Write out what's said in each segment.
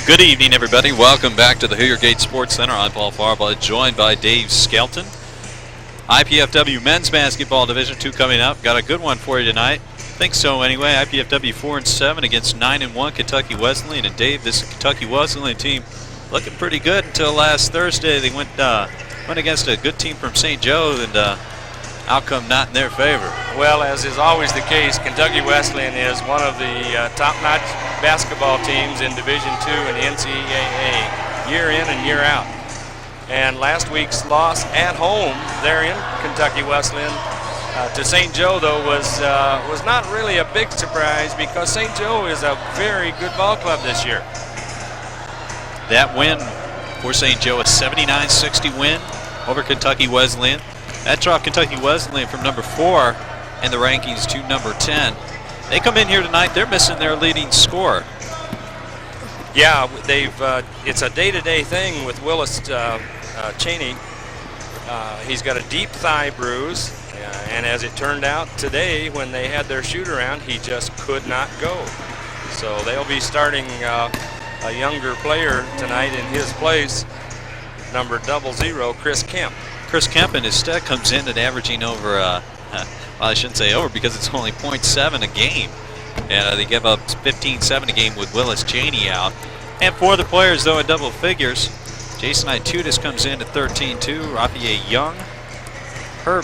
Good evening, everybody. Welcome back to the Hoosier Gate Sports Center. I'm Paul Farbaugh, joined by Dave Skelton. IPFW Men's Basketball Division 2 coming up. Got a good one for you tonight. Think so anyway. IPFW 4-7 against 9-1 Kentucky Wesleyan. And Dave, this Kentucky Wesleyan team looking pretty good until last Thursday. They went against a good team from St. Joe, and outcome not in their favor. Well, as is always the case, Kentucky Wesleyan is one of the top-notch basketball teams in Division II in the NCAA, year in and year out. And last week's loss at home there in Kentucky Wesleyan to St. Joe, though, was not really a big surprise because St. Joe is a very good ball club this year. That win for St. Joe, a 79-60 win over Kentucky Wesleyan. That dropped Kentucky Wesleyan from number 4 in the rankings to number 10. They come in here tonight, they're missing their leading scorer. Yeah, it's a day-to-day thing with Willis Cheney. He's got a deep thigh bruise, and as it turned out today when they had their shoot-around, he just could not go. So they'll be starting a younger player tonight in his place, number 00, Chris Kemp. Chris Kemp instead comes in at averaging over, well, I shouldn't say over because it's only .7 a game. And they give up 15-7 a game with Willis Cheney out. And for the players, though, in double figures, Jason Itutis comes in at 13-2, Raphael Young, Herb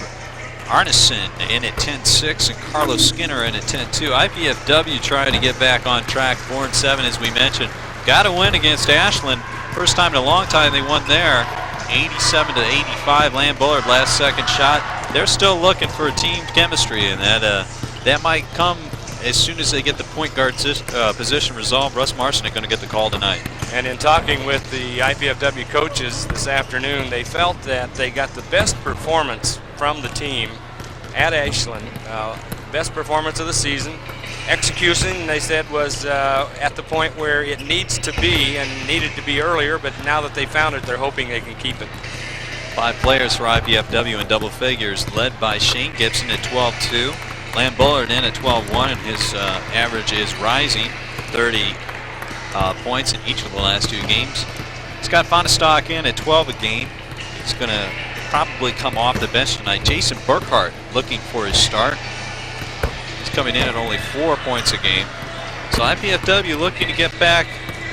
Arneson in at 10-6, and Carlos Skinner in at 10-2. IPFW trying to get back on track, 4-7 as we mentioned. Got a win against Ashland. First time in a long time they won there. 87-85, Lamb Bullard last second shot. They're still looking for a team chemistry, and that might come as soon as they get the point guard position resolved. Russ Marcinek going to get the call tonight. And in talking with the IPFW coaches this afternoon, they felt that they got the best performance from the team at Ashland. Best performance of the season. Execution, they said, was at the point where it needs to be and needed to be earlier, but now that they found it, they're hoping they can keep it. 5 players for IPFW in double figures, led by Shane Gibson at 12-2. Lamb Bullard in at 12-1, and his average is rising, 30 points in each of the last 2 games. Scott Fonestock in at 12 a game. He's going to probably come off the bench tonight. Jason Burkhart looking for his start. He's coming in at only 4 points a game. So IPFW looking to get back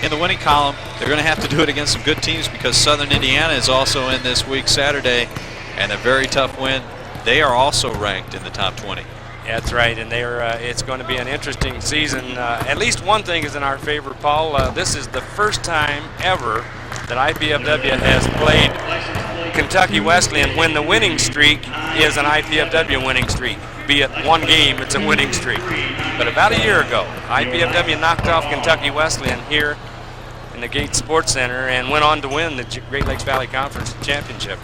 in the winning column. They're going to have to do it against some good teams because Southern Indiana is also in this week, Saturday, and a very tough win. They are also ranked in the top 20. That's right, and it's going to be an interesting season. At least one thing is in our favor, Paul. This is the first time ever that IPFW has played Kentucky Wesleyan when the winning streak is an IPFW winning streak. Be it one game, it's a winning streak. But about a year ago, IPFW knocked off Kentucky Wesleyan here in the Gate Sports Center and went on to win the Great Lakes Valley Conference Championship.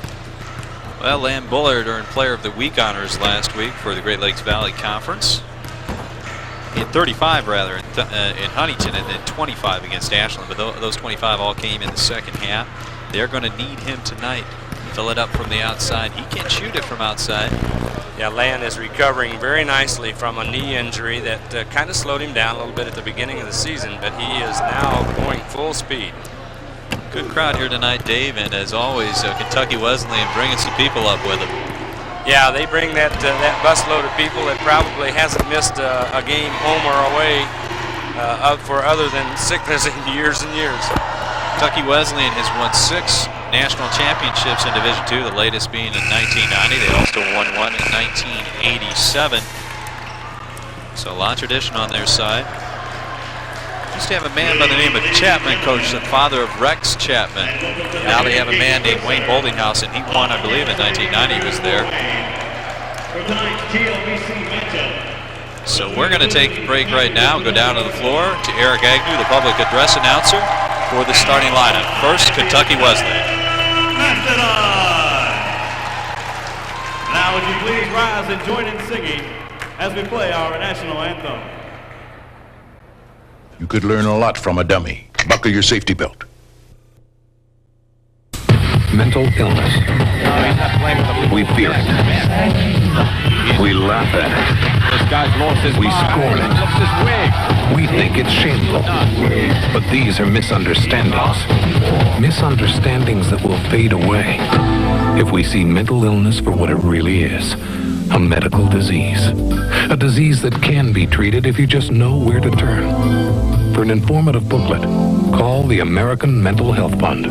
Well, Lamb Bullard earned Player of the Week honors last week for the Great Lakes Valley Conference. He had 35 rather in Huntington, and then 25 against Ashland. But those 25 all came in the second half. They're going to need him tonight to fill it up from the outside. He can't shoot it from outside. Yeah, Land is recovering very nicely from a knee injury that kind of slowed him down a little bit at the beginning of the season, but he is now going full speed. Good crowd here tonight, Dave, and as always, Kentucky Wesleyan bringing some people up with them. Yeah, they bring that busload of people that probably hasn't missed a game home or away for other than sickness in years and years. Kentucky Wesleyan has won 6 national championships in Division II, the latest being in 1990. They also won one in 1987. So a lot of tradition on their side. Used to have a man by the name of Chapman, coach, the father of Rex Chapman. Now they have a man named Wayne Boldinghouse, and he won, I believe, in 1990. He was there. So we're going to take a break right now and go down to the floor to Eric Agnew, the public address announcer, for the starting lineup. First, Kentucky Wesleyan. Mastodons! Now would you please rise and join in singing as we play our national anthem. You could learn a lot from a dummy. Buckle your safety belt. mental illness. We fear it. We laugh at it. This guy's lost his We mind. scorn it. Lost his wig. We think it's shameful. But these are misunderstandings. Misunderstandings that will fade away if we see mental illness for what it really is. A medical disease. A disease that can be treated if you just know where to turn. For an informative booklet, call the American Mental Health Fund.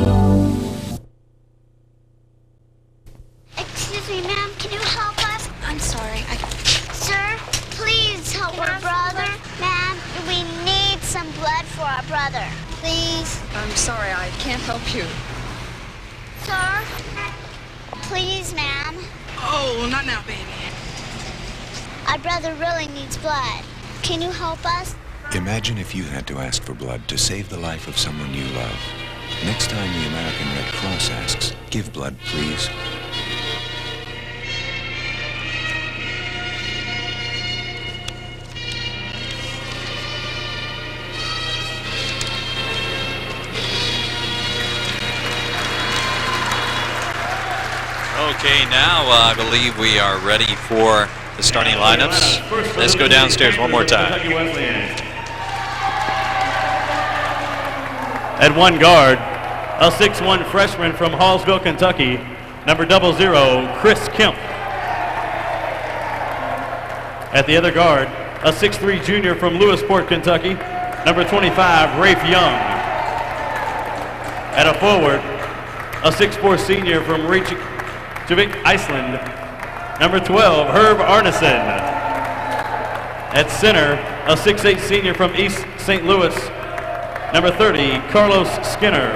Excuse me, ma'am, can you help us? I'm sorry. Sir, please help our brother. Ma'am, we need some blood for our brother. Please. I'm sorry, I can't help you. Sir? Please, ma'am. Oh, not now, baby. Our brother really needs blood. Can you help us? Imagine if you had to ask for blood to save the life of someone you love. Next time the American Red Cross asks, give blood, please. Okay, now I believe we are ready for the starting lineups. Let's go downstairs one more time. At one guard, a 6'1" freshman from Hallsville, Kentucky, number 00, Chris Kemp. At the other guard, a 6'3" junior from Lewisport, Kentucky, number 25, Rafe Young. At a forward, a 6'4" senior from Reykjavik, Iceland, number 12, Herb Arneson. At center, a 6'8" senior from East St. Louis, number 30, Carlos Skinner.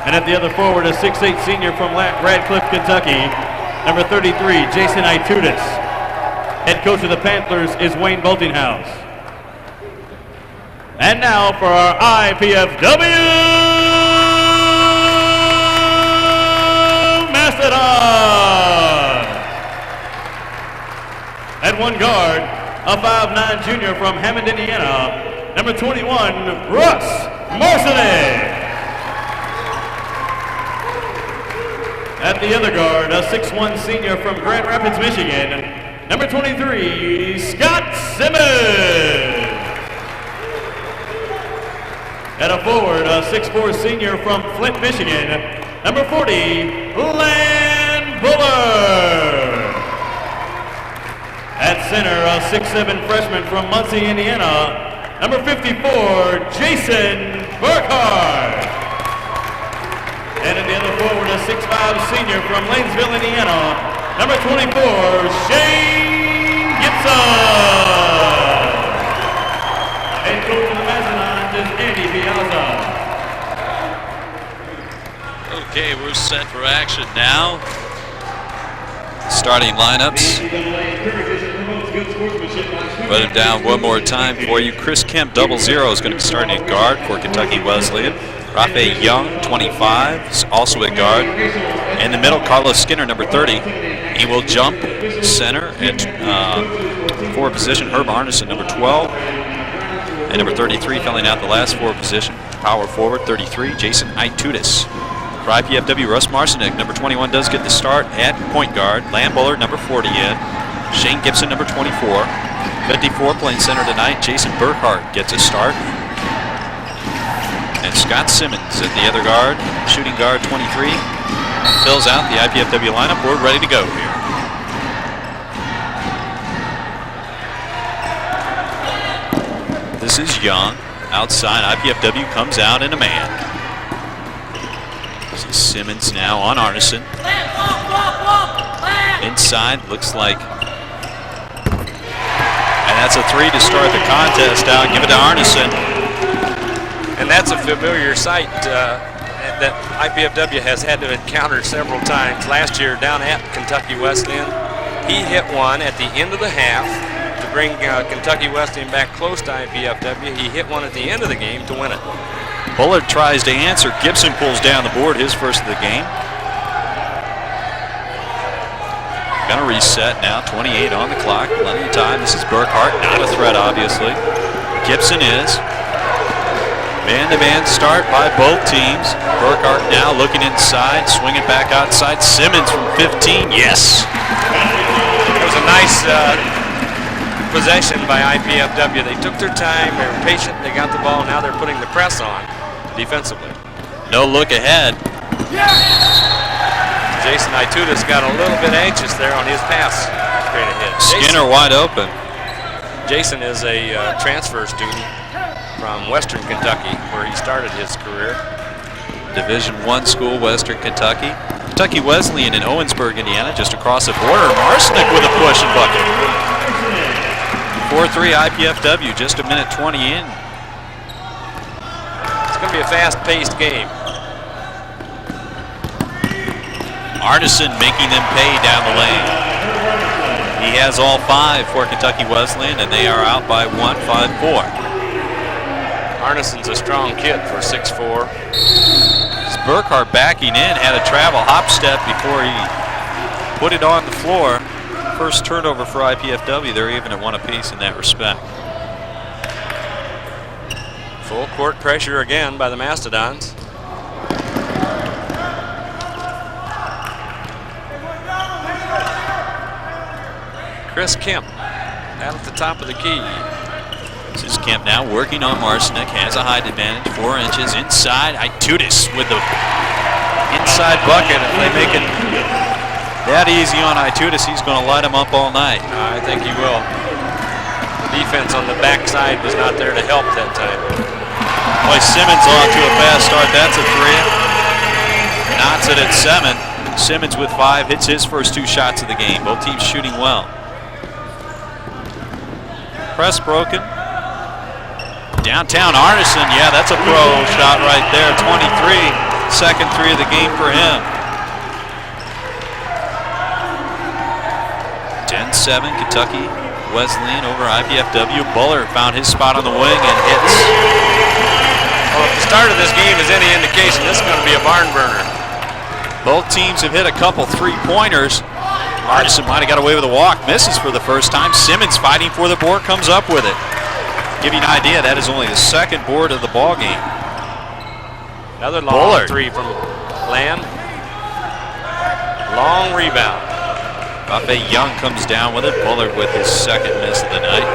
And at the other forward, a 6'8" senior from Radcliffe, Kentucky, number 33, Jason Itutis. Head coach of the Panthers is Wayne Boltinghouse. And now for our IPFW Mastodons. At one guard, a 5'9" junior from Hammond, Indiana, number 21, Russ Marcinek. At the other guard, a 6'1" senior from Grand Rapids, Michigan, number 23, Scott Simmons. At a forward, a 6'4" senior from Flint, Michigan, number 40, Lan Buller. At center, a 6'7" freshman from Muncie, Indiana, number 54, Jason Burkhardt. And at the other forward, a 6'5" senior from Lanesville, Indiana, number 24, Shane Gibson. Head coach of the Mastodons is Andy Piazza. Okay, we're set for action now. Starting lineups. Put him down one more time for you. Chris Kemp, 00, is going to be starting at guard for Kentucky Wesleyan. Rafe Young, 25, is also at guard. In the middle, Carlos Skinner, number 30. He will jump center at forward position. Herb Arneson, number 12. And number 33, filling out the last forward position. Power forward, 33, Jason Itutis. For IPFW, Russ Marcinek, number 21, does get the start at point guard. Lan Buller, number 40 in. Shane Gibson, number 24. 54 playing center tonight. Jason Burkhardt gets a start. And Scott Simmons at the other guard, shooting guard 23, fills out the IPFW lineup. We're ready to go here. This is Young. Outside, IPFW comes out in a man. This is Simmons now on Arneson. Inside, looks like. And that's a three to start the contest out. Give it to Arneson. And that's a familiar sight that IPFW has had to encounter several times. Last year down at Kentucky Wesleyan, he hit one at the end of the half to bring Kentucky Wesleyan back close to IPFW. He hit one at the end of the game to win it. Bullard tries to answer. Gibson pulls down the board, his first of the game. Gonna reset now, 28 on the clock, plenty of time. This is Burkhardt, not a threat obviously. Gibson is. Man-to-man start by both teams. Burkhart now looking inside, swinging back outside. Simmons from 15, yes. It was a nice possession by IPFW. They took their time, they were patient, they got the ball, now they're putting the press on defensively. No look ahead. Jason Itutis got a little bit anxious there on his pass straight ahead. Skinner wide open. Jason is a transfer student from Western Kentucky, where he started his career. Division I school, Western Kentucky. Kentucky Wesleyan in Owensburg, Indiana, just across the border. Arsenic with a push and bucket. 4-3 IPFW, just a minute 20 in. It's going to be a fast-paced game. Arneson making them pay down the lane. He has all 5 for Kentucky Wesleyan, and they are out by 1, 5-4. Arneson's a strong kid for 6'4". Burkhart backing in, had a travel hop step before he put it on the floor. First turnover for IPFW. They're even at 1 apiece in that respect. Full court pressure again by the Mastodons. Chris Kemp out at the top of the key. This is Kemp now working on Marcinek, has a height advantage, 4 inches inside. Itutis with the inside bucket. If they make it that easy on Itutis, he's going to light him up all night. I think he will. The defense on the backside was not there to help that time. Boy, Simmons off to a fast start. That's a 3. Knots it at 7. Simmons with 5, hits his first 2 shots of the game. Both teams shooting well. Press broken. Downtown Arneson, yeah, that's a pro shot right there. 23, second 3 of the game for him. 10-7, Kentucky Wesleyan over IPFW. Bullard found his spot on the wing and hits. Well, if the start of this game is any indication, this is going to be a barn burner. Both teams have hit a couple 3-pointers. Arneson might have got away with a walk, misses for the first time. Simmons fighting for the board, comes up with it. Give you an idea, that is only the second board of the ball game. Another long Bullard. 3 from Land. Long rebound. Buffet Young comes down with it. Bullard with his second miss of the night.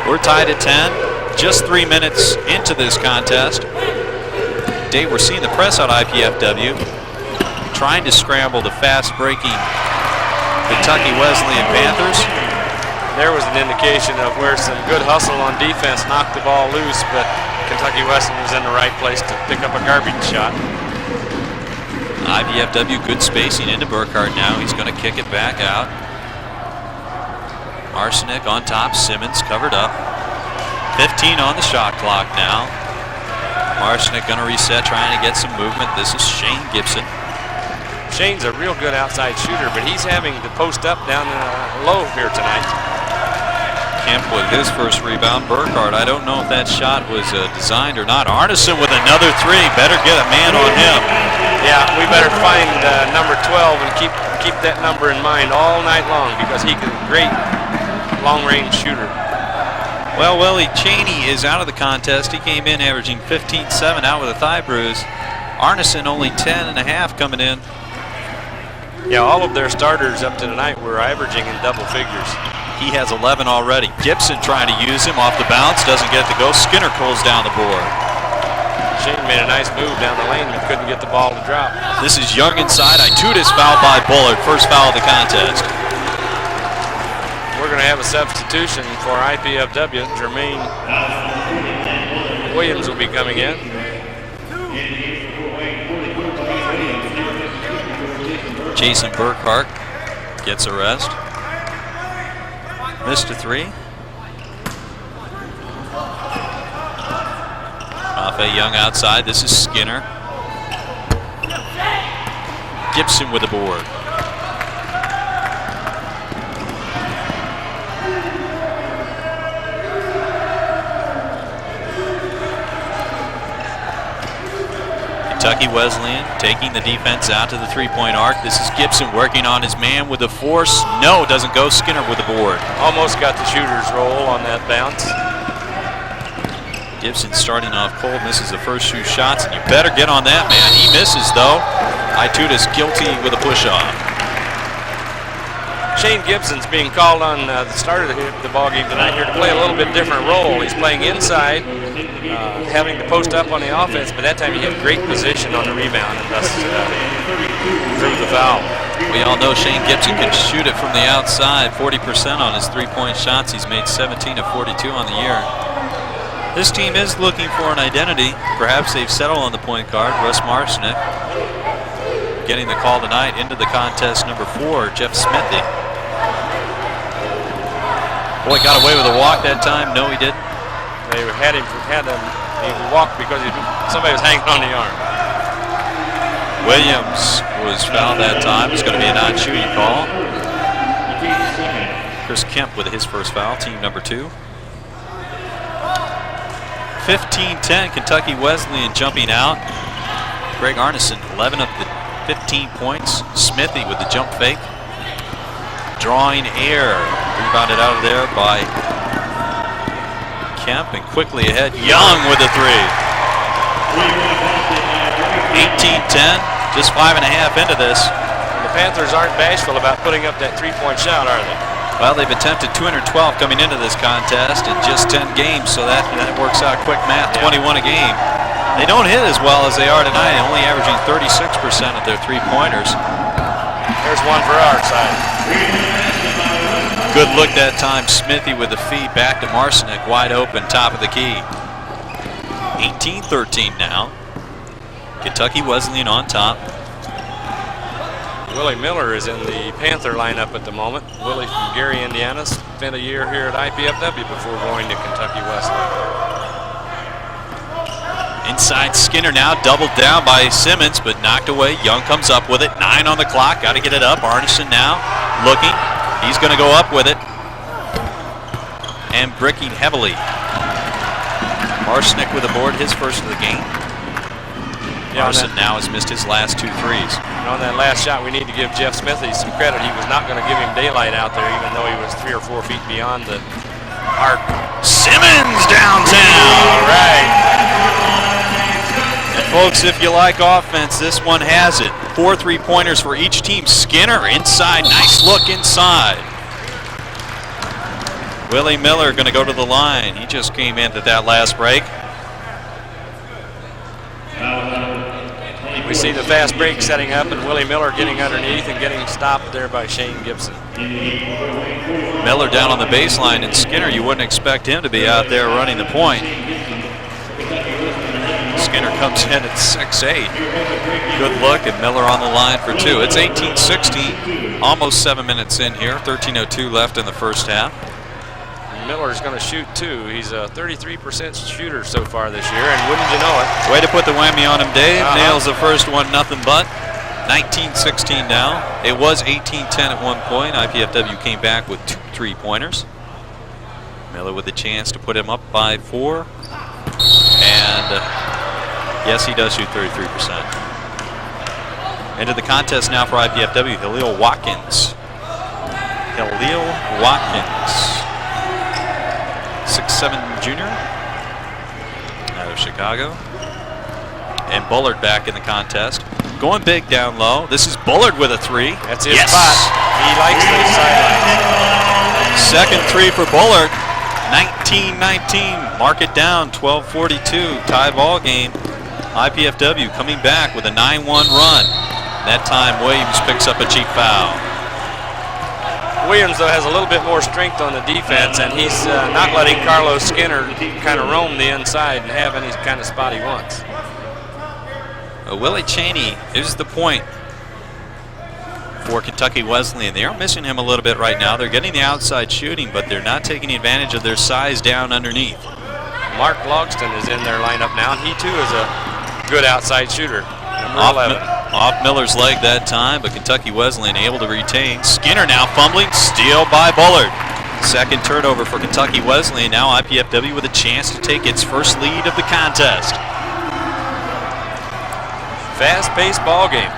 We're tied at 10. Just 3 minutes into this contest. Dave, we're seeing the press out IPFW trying to scramble the fast-breaking Kentucky Wesleyan Panthers. There was an indication of where some good hustle on defense knocked the ball loose, but Kentucky Wesleyan was in the right place to pick up a garbage shot. IPFW good spacing into Burkhart now. He's going to kick it back out. Marcinek on top. Simmons covered up. 15 on the shot clock now. Marcinek going to reset, trying to get some movement. This is Shane Gibson. Shane's a real good outside shooter, but he's having to post up down low here tonight. Kemp with his first rebound. Burkhart, I don't know if that shot was designed or not. Arneson with another 3. Better get a man on him. Yeah, we better find number 12 and keep that number in mind all night long, because he's a great long-range shooter. Well, Willie Cheney is out of the contest. He came in averaging 15-7 out with a thigh bruise. Arneson only 10.5 coming in. Yeah, all of their starters up to tonight were averaging in double figures. He has 11 already. Gibson trying to use him off the bounce, doesn't get it to go. Skinner pulls down the board. Shane made a nice move down the lane, but couldn't get the ball to drop. This is Young inside. Itutis fouled by Bullard. First foul of the contest. We're going to have a substitution for IPFW. Jermaine Williams will be coming in. Jason Burkhart gets a rest. Missed a 3. Buffet Young outside. This is Skinner. Gibson with the board. Kentucky Wesleyan taking the defense out to the 3-point arc. This is Gibson working on his man with the force. No, doesn't go. Skinner with the board. Almost got the shooter's roll on that bounce. Gibson starting off cold, misses the first 2 shots, and you better get on that, man. He misses, though. Itutis guilty with a push-off. Shane Gibson's being called on the start of the ball game tonight here to play a little bit different role. He's playing inside, having to post up on the offense, but that time he had great position on the rebound and thus drew the foul. We all know Shane Gibson can shoot it from the outside, 40% on his 3-point shots. He's made 17 of 42 on the year. This team is looking for an identity. Perhaps they've settled on the point guard, Russ Marcinek. Getting the call tonight into the contest, number 4, Jeff Smithy. Boy, got away with a walk that time. No, he didn't. They had him. He walked because somebody was hanging on the arm. Williams was fouled that time. It's going to be a non-shooting call. Chris Kemp with his first foul, team number 2. 15-10, Kentucky Wesleyan jumping out. Greg Arneson, 11 of the 15 points. Smithy with the jump fake. Drawing air. Rebounded out of there by Kemp and quickly ahead. Young with a 3. 18-10, just 5.5 into this. And the Panthers aren't bashful about putting up that 3-point shot, are they? Well, they've attempted 212 coming into this contest in just 10 games, so that works out quick math, 21 a game. They don't hit as well as they are tonight, only averaging 36% of their 3-pointers. There's one for our side. Good look that time, Smithy with the feed back to Marcinek, wide open, top of the key. 18-13 now. Kentucky Wesleyan on top. Willie Miller is in the Panther lineup at the moment. Willie from Gary, Indiana, spent a year here at IPFW before going to Kentucky Wesleyan. Inside Skinner now, doubled down by Simmons, but knocked away. Young comes up with it. 9 on the clock, got to get it up. Arneson now looking. He's going to go up with it. And bricking heavily. Marcinek with a board, his first of the game. Arneson now has missed his last 2 threes. And on that last shot, we need to give Jeff Smithy some credit. He was not going to give him daylight out there, even though he was 3 or 4 feet beyond the arc. Simmons downtown. All right. And folks, if you like offense, this one has it. 4 3-pointers for each team. Skinner inside, nice look inside. Willie Miller going to go to the line. He just came into that last break. We see the fast break setting up and Willie Miller getting underneath and getting stopped there by Shane Gibson. Miller down on the baseline, and Skinner, you wouldn't expect him to be out there running the point. Skinner comes in at 6'8". Good look, and Miller on the line for 2. It's 18-16, almost 7 minutes in here, 13:02 left in the first half. Miller's going to shoot 2. He's a 33% shooter so far this year, and wouldn't you know it? Way to put the whammy on him, Dave. Nails the first one, nothing but. 19-16 now. It was 18-10 at one point. IPFW came back with 2 3-pointers. Miller with a chance to put him up by 4. And yes, he does shoot 33%. Into the contest now for IPFW, Halil Watkins. 6'7" junior out of Chicago. And Bullard back in the contest. Going big down low. This is Bullard with a 3. That's his spot. He likes those sidelines. Second 3 for Bullard. 19-19. Mark it down. 12:42. Tie ball game. IPFW coming back with a 9-1 run. That time Williams picks up a cheap foul. Williams, though, has a little bit more strength on the defense, and he's not letting Carlos Skinner kind of roam the inside and have any kind of spot he wants. Willie Cheney is the point for Kentucky Wesleyan. They are missing him a little bit right now. They're getting the outside shooting, but they're not taking advantage of their size down underneath. Mark Logston is in their lineup now, and he too is a good outside shooter. Number 11. Off Miller's leg that time, but Kentucky Wesleyan able to retain. Skinner now fumbling, steal by Bullard. Second turnover for Kentucky Wesleyan. Now IPFW with a chance to take its first lead of the contest. Fast-paced ball game.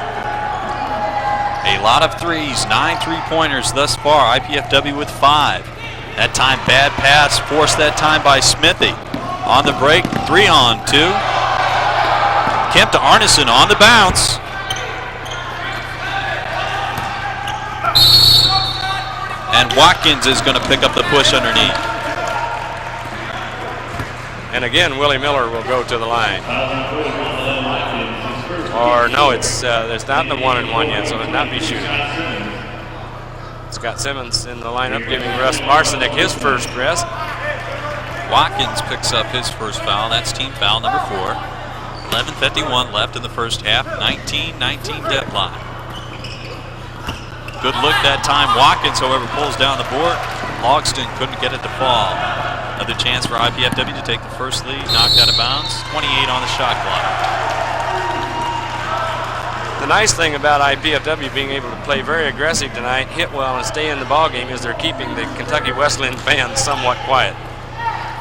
A lot of threes, 9 3-pointers thus far. IPFW with 5. That time bad pass forced that time by Smithy. On the break, 3-on-2. Kemp to Arneson on the bounce. And Watkins is going to pick up the push underneath. And again, Willie Miller will go to the line. Or no, it's there's not the 1-and-1 yet, so it'll not be shooting. Scott Simmons in the lineup, giving Russ Marcinek his first rest. Watkins picks up his first foul. That's team foul number 4. 11:51 left in the first half. 19-19 deadlock. Good look that time. Watkins, however, pulls down the board. Logston couldn't get it to fall. Another chance for IPFW to take the first lead. Knocked out of bounds. 28 on the shot clock. The nice thing about IPFW being able to play very aggressive tonight, hit well, and stay in the ballgame is they're keeping the Kentucky Wesleyan fans somewhat quiet.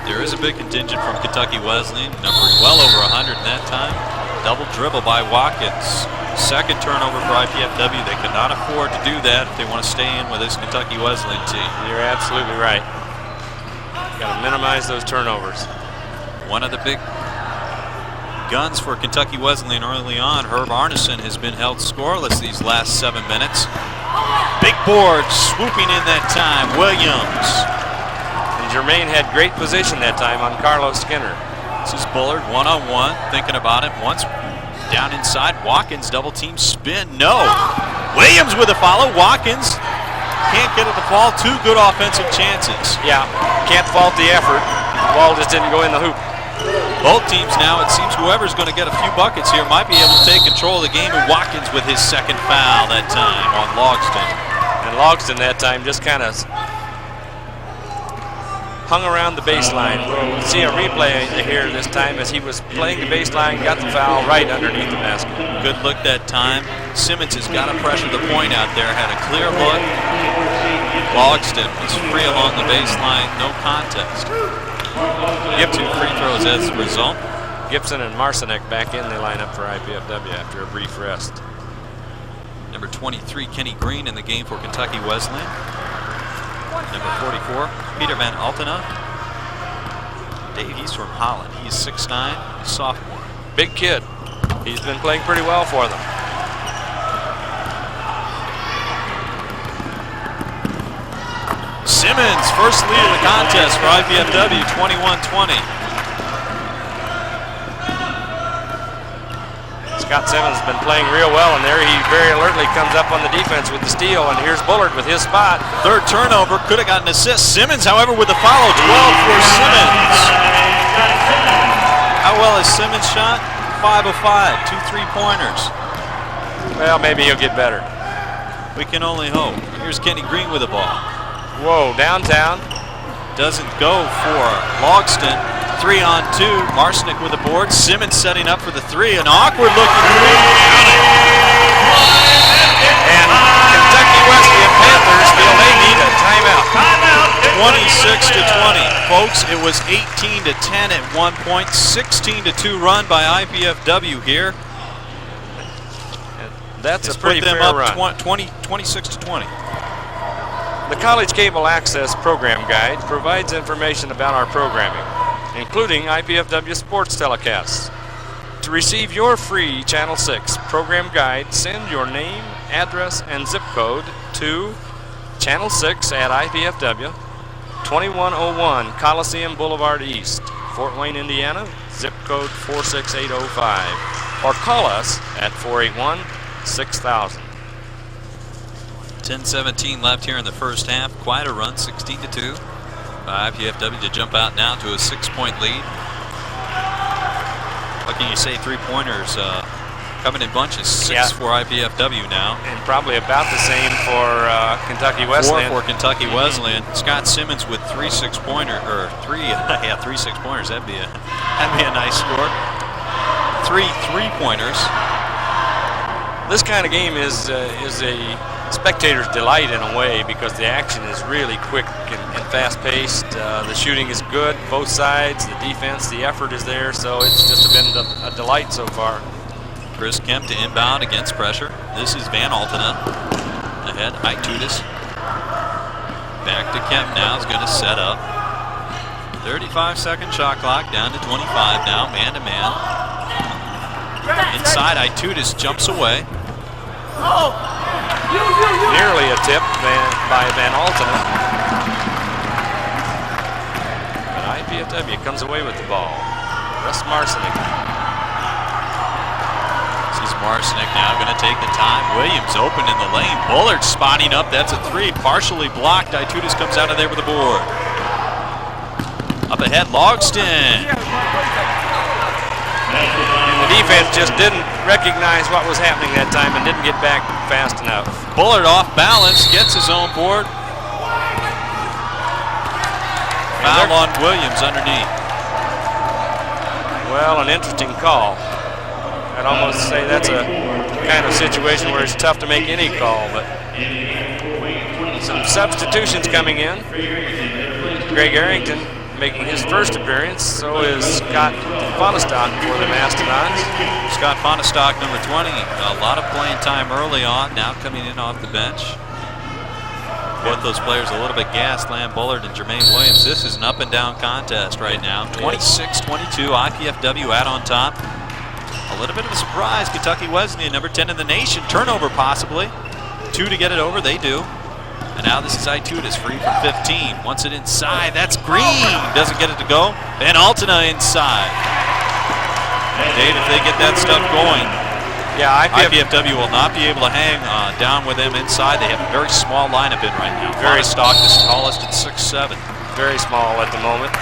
There is a big contingent from Kentucky Wesleyan, numbering well over 100 in that time. Double dribble by Watkins. Second turnover for IPFW. They cannot afford to do that if they want to stay in with this Kentucky Wesleyan team. You're absolutely right. Got to minimize those turnovers. One of the big guns for Kentucky Wesleyan early on, Herb Arneson, has been held scoreless these last 7 minutes. Big board swooping in that time. Williams. And Jermaine had great position that time on Carlos Skinner. This is Bullard one-on-one, thinking about it. Once down inside, Watkins double team spin. No. Williams with a follow. Watkins can't get it to fall. 2 good offensive chances. Yeah, can't fault the effort. The ball just didn't go in the hoop. Both teams now, it seems whoever's going to get a few buckets here might be able to take control of the game. And Watkins with his second foul that time on Logston. And Logston that time just kind of hung around the baseline. We'll see a replay here this time as he was playing the baseline, got the foul right underneath the basket. Good look that time. Simmons has got to pressure the point out there. Had a clear look. Logston was free along the baseline. No contest. Gibson free throws as a result. Gibson and Marcinek back in the lineup for IPFW after a brief rest. Number 23, Kenny Green in the game for Kentucky Wesleyan. Number 44, Peter Van Altena. Dave, he's from Holland. He's 6'9", sophomore. Big kid. He's been playing pretty well for them. Simmons, first lead of the contest for IPFW, 21-20. Scott Simmons has been playing real well, and there he very alertly comes up on the defense with the steal, and here's Bullard with his spot. Third turnover, could have gotten an assist. Simmons, however, with the follow, 12 for Simmons. How well has Simmons shot? 5 of 5, 2 3-pointers. Well, maybe he'll get better. We can only hope. Here's Kenny Green with the ball. Whoa, downtown. Doesn't go for Logston. 3-on-2. Marcinek with the board. Simmons setting up for the 3. An awkward looking 3. And Kentucky Wesleyan Panthers feel they need a timeout. 26-20. Folks, it was 18-10 at one point. 16-2 run by IPFW here. That's it's a pretty put them fair up run. 26-20. The College Cable Access Program Guide provides information about our programming, including IPFW sports telecasts. To receive your free Channel 6 program guide, send your name, address, and zip code to Channel 6 at IPFW, 2101 Coliseum Boulevard East, Fort Wayne, Indiana, zip code 46805, or call us at 481-6000. 10-17 left here in the first half. Quite a run, 16-2. IPFW to jump out now to a 6-point lead. What can you say? 3-pointers coming in bunches. 6 for IPFW now. And probably about the same for Kentucky Wesleyan. 4 for Kentucky Wesleyan. Scott Simmons with 3 6-pointers, or 3 6-pointers. That'd be a nice score. 3 3-pointers. This kind of game is a spectator's delight in a way because the action is really quick and fast-paced. The shooting is good, both sides. The defense, the effort is there, so it's just been a delight so far. Chris Kemp to inbound against pressure. This is Van Altena. Ahead, Itutis. Back to Kemp now, is going to set up. 35-second shot clock, down to 25 now, man-to-man. Inside, Itutis jumps away. Nearly a tip by Van Altena. But IPFW comes away with the ball. Russ Marcinek. This is Marcinek now going to take the time. Williams open in the lane. Bullard spotting up. That's a three. Partially blocked. Itutis comes out of there with a board. Up ahead, Logston. And the defense just didn't recognize what was happening that time and didn't get back fast enough. Bullard off balance, gets his own board. Foul on Williams underneath. Well, an interesting call. I'd almost say that's a kind of situation where it's tough to make any call, but some substitutions coming in. Greg Arrington making his first appearance, so is Scott Fonestock for the Mastodons. Scott Fonestock, number 20, a lot of playing time early on, now coming in off the bench. Both those players a little bit gassed, Lamb Bullard and Jermaine Williams. This is an up and down contest right now. 26-22, IPFW out on top. A little bit of a surprise, Kentucky Wesleyan, number 10 in the nation, turnover possibly. 2 to get it over, they do. And now this is Itutis, free from 15. Wants it inside. That's Green. Doesn't get it to go. Van Altena inside. Dave, if they get that stuff going, yeah, IPFW will not be able to hang down with them inside. They have a very small lineup in right now. Very stock, the tallest at 6'7". Very small at the moment.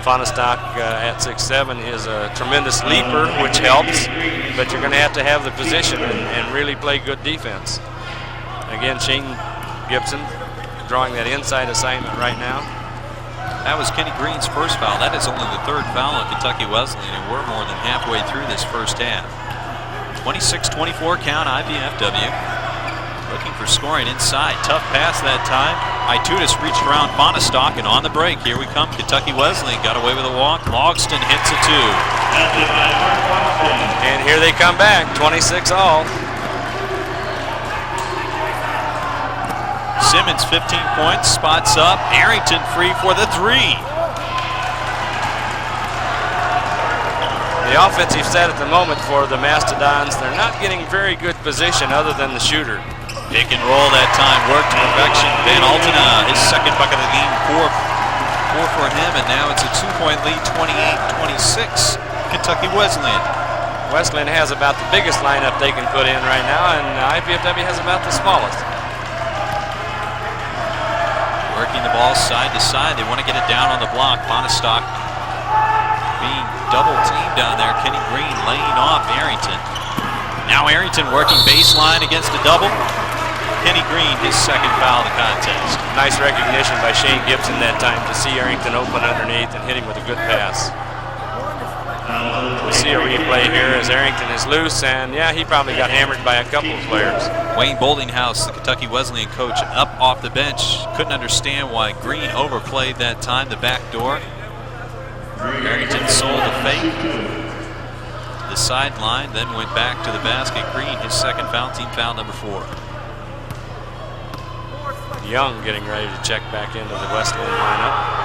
Fonestock at 6'7" is a tremendous leaper, which helps, but you're going to have the position and really play good defense. Again, Shane Gibson drawing that inside assignment right now. That was Kenny Green's first foul. That is only the third foul on Kentucky Wesleyan, and we're more than halfway through this first half. 26-24 count, IPFW. Looking for scoring inside. Tough pass that time. Itutis reached around Fonestock, and on the break, here we come. Kentucky Wesleyan got away with a walk. Logston hits a 2. And here they come back, 26 all. Simmons, 15 points, spots up. Arrington free for the 3. The offensive set at the moment for the Mastodons, they're not getting very good position other than the shooter. Pick and roll that time, worked to perfection. Van Altena, his second bucket of the game, 4 for him, and now it's a 2-point lead, 28-26, Kentucky Wesleyan. Wesleyan has about the biggest lineup they can put in right now, and IPFW has about the smallest. Working the ball side to side. They want to get it down on the block. Fonestock being double teamed down there. Kenny Green laying off Arrington. Now Arrington working baseline against a double. Kenny Green, his second foul of the contest. Nice recognition by Shane Gibson that time to see Arrington open underneath and hit him with a good pass. We see a replay here as Arrington is loose, and yeah, he probably got hammered by a couple of players. Wayne Boldinghouse, the Kentucky Wesleyan coach, up off the bench. Couldn't understand why Green overplayed that time, the back door. Arrington sold a fake. The sideline, then went back to the basket. Green, his second foul, team foul number 4. Young getting ready to check back into the Wesleyan lineup.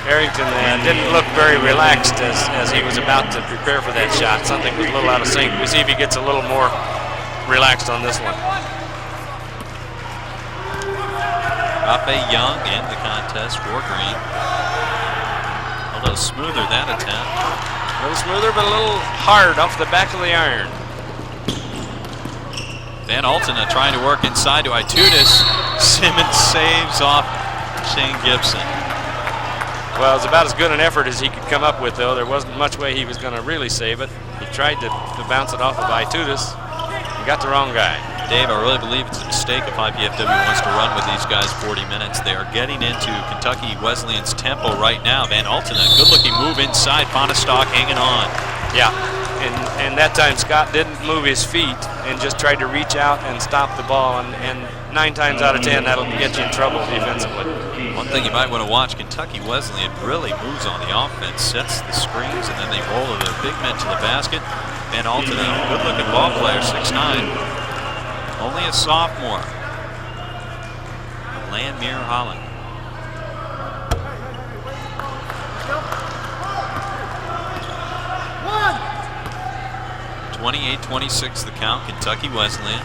Arrington didn't look very relaxed as he was about to prepare for that shot. Something was a little out of sync. We see if he gets a little more relaxed on this one. Rafe Young in the contest for Green. A little smoother that attempt. A little smoother, but a little hard off the back of the iron. Van Altena trying to work inside to Itutis. Simmons saves off Shane Gibson. Well, it was about as good an effort as he could come up with, though. There wasn't much way he was going to really save it. He tried to bounce it off of Itutis. He got the wrong guy. Dave, I really believe it's a mistake if IPFW wants to run with these guys 40 minutes. They are getting into Kentucky Wesleyan's tempo right now. Van Altena, good-looking move inside. Fonestock hanging on. Yeah, and that time Scott didn't move his feet and just tried to reach out and stop the ball. And 9 times out of 10, that'll get you in trouble defensively. One thing you might want to watch, Kentucky Wesleyan really moves on the offense, sets the screens, and then they roll their big men to the basket. Van Altena, good-looking ball player, 6'9". Only a sophomore. Lanmere Holland. 28-26 the count. Kentucky Wesleyan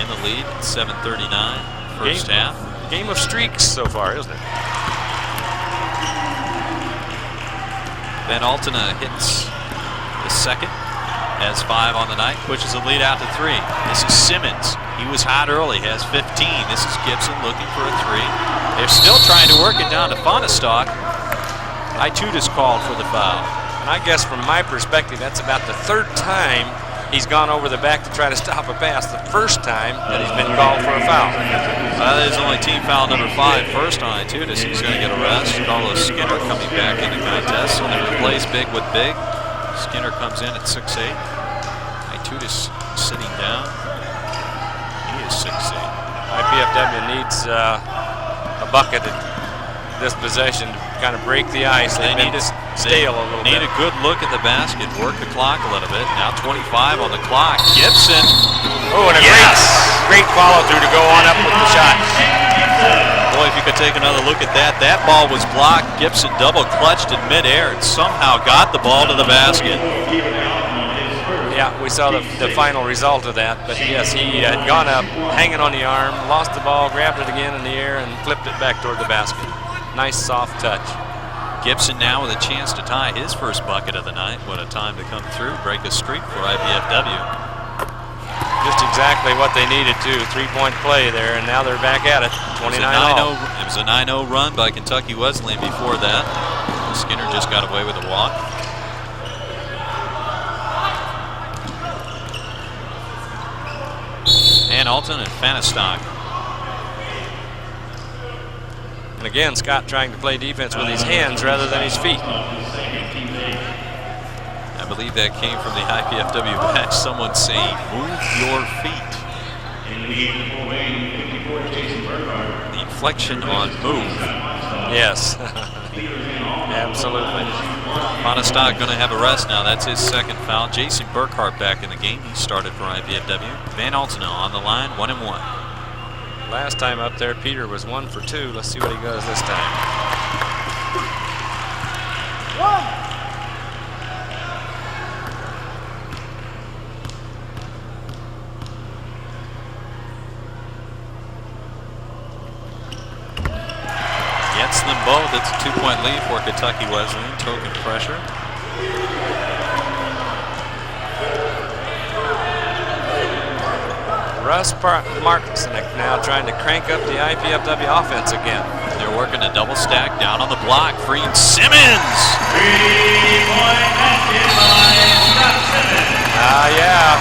in the lead. 7:39 first half. Game of streaks so far, isn't it? Van Altena hits the second. Has 5 on the night. Pushes the lead out to 3. This is Simmons. He was hot early. Has 15. This is Gibson looking for a 3. They're still trying to work it down to Fonestock. Itutis called for the foul. And I guess from my perspective, that's about the third time he's gone over the back to try to stop a pass. The first time that he's been called for a foul. That is only team foul number 5. First on Itutis. He's going to get a rest. Carlos Skinner coming back in the contest. So they replace big with big. Skinner comes in at 6'8". Itutis sitting down. He is 6'8". IPFW needs a bucket at this possession to kind of break the ice. They've been stale a little bit. Need a good look at the basket, work the clock a little bit. Now 25 on the clock. Gibson. Oh, and a great follow through to go on up with the shot. Boy, if you could take another look at that. That ball was blocked. Gibson double clutched in midair and somehow got the ball to the basket. Yeah, we saw the final result of that. But yes, he had gone up, hanging on the arm, lost the ball, grabbed it again in the air, and flipped it back toward the basket. Nice soft touch. Gibson now with a chance to tie his first bucket of the night. What a time to come through, break a streak for IPFW. Just exactly what they needed to. 3-point play there, and now they're back at it. 29 all. It was a 9-0 run by Kentucky Wesleyan before that. Skinner just got away with a walk. And Alton and Fonestock. And again, Scott trying to play defense with his hands rather than his feet. I believe that came from the IPFW bench. Someone saying, move your feet. The inflection on move. Yes. Absolutely. Fonestock going to have a rest now. That's his second foul. Jason Burkhart back in the game. He started for IPFW. Van Altena on the line, 1-1. Last time up there, Peter was 1 for 2. Let's see what he does this time. Gets them both. It's a 2-point lead for Kentucky Wesleyan. Token pressure. Russ Martinek now trying to crank up the IPFW offense again. They're working a double stack down on the block. Freeing Simmons. 3-point basket by Scott Simmons. Yeah.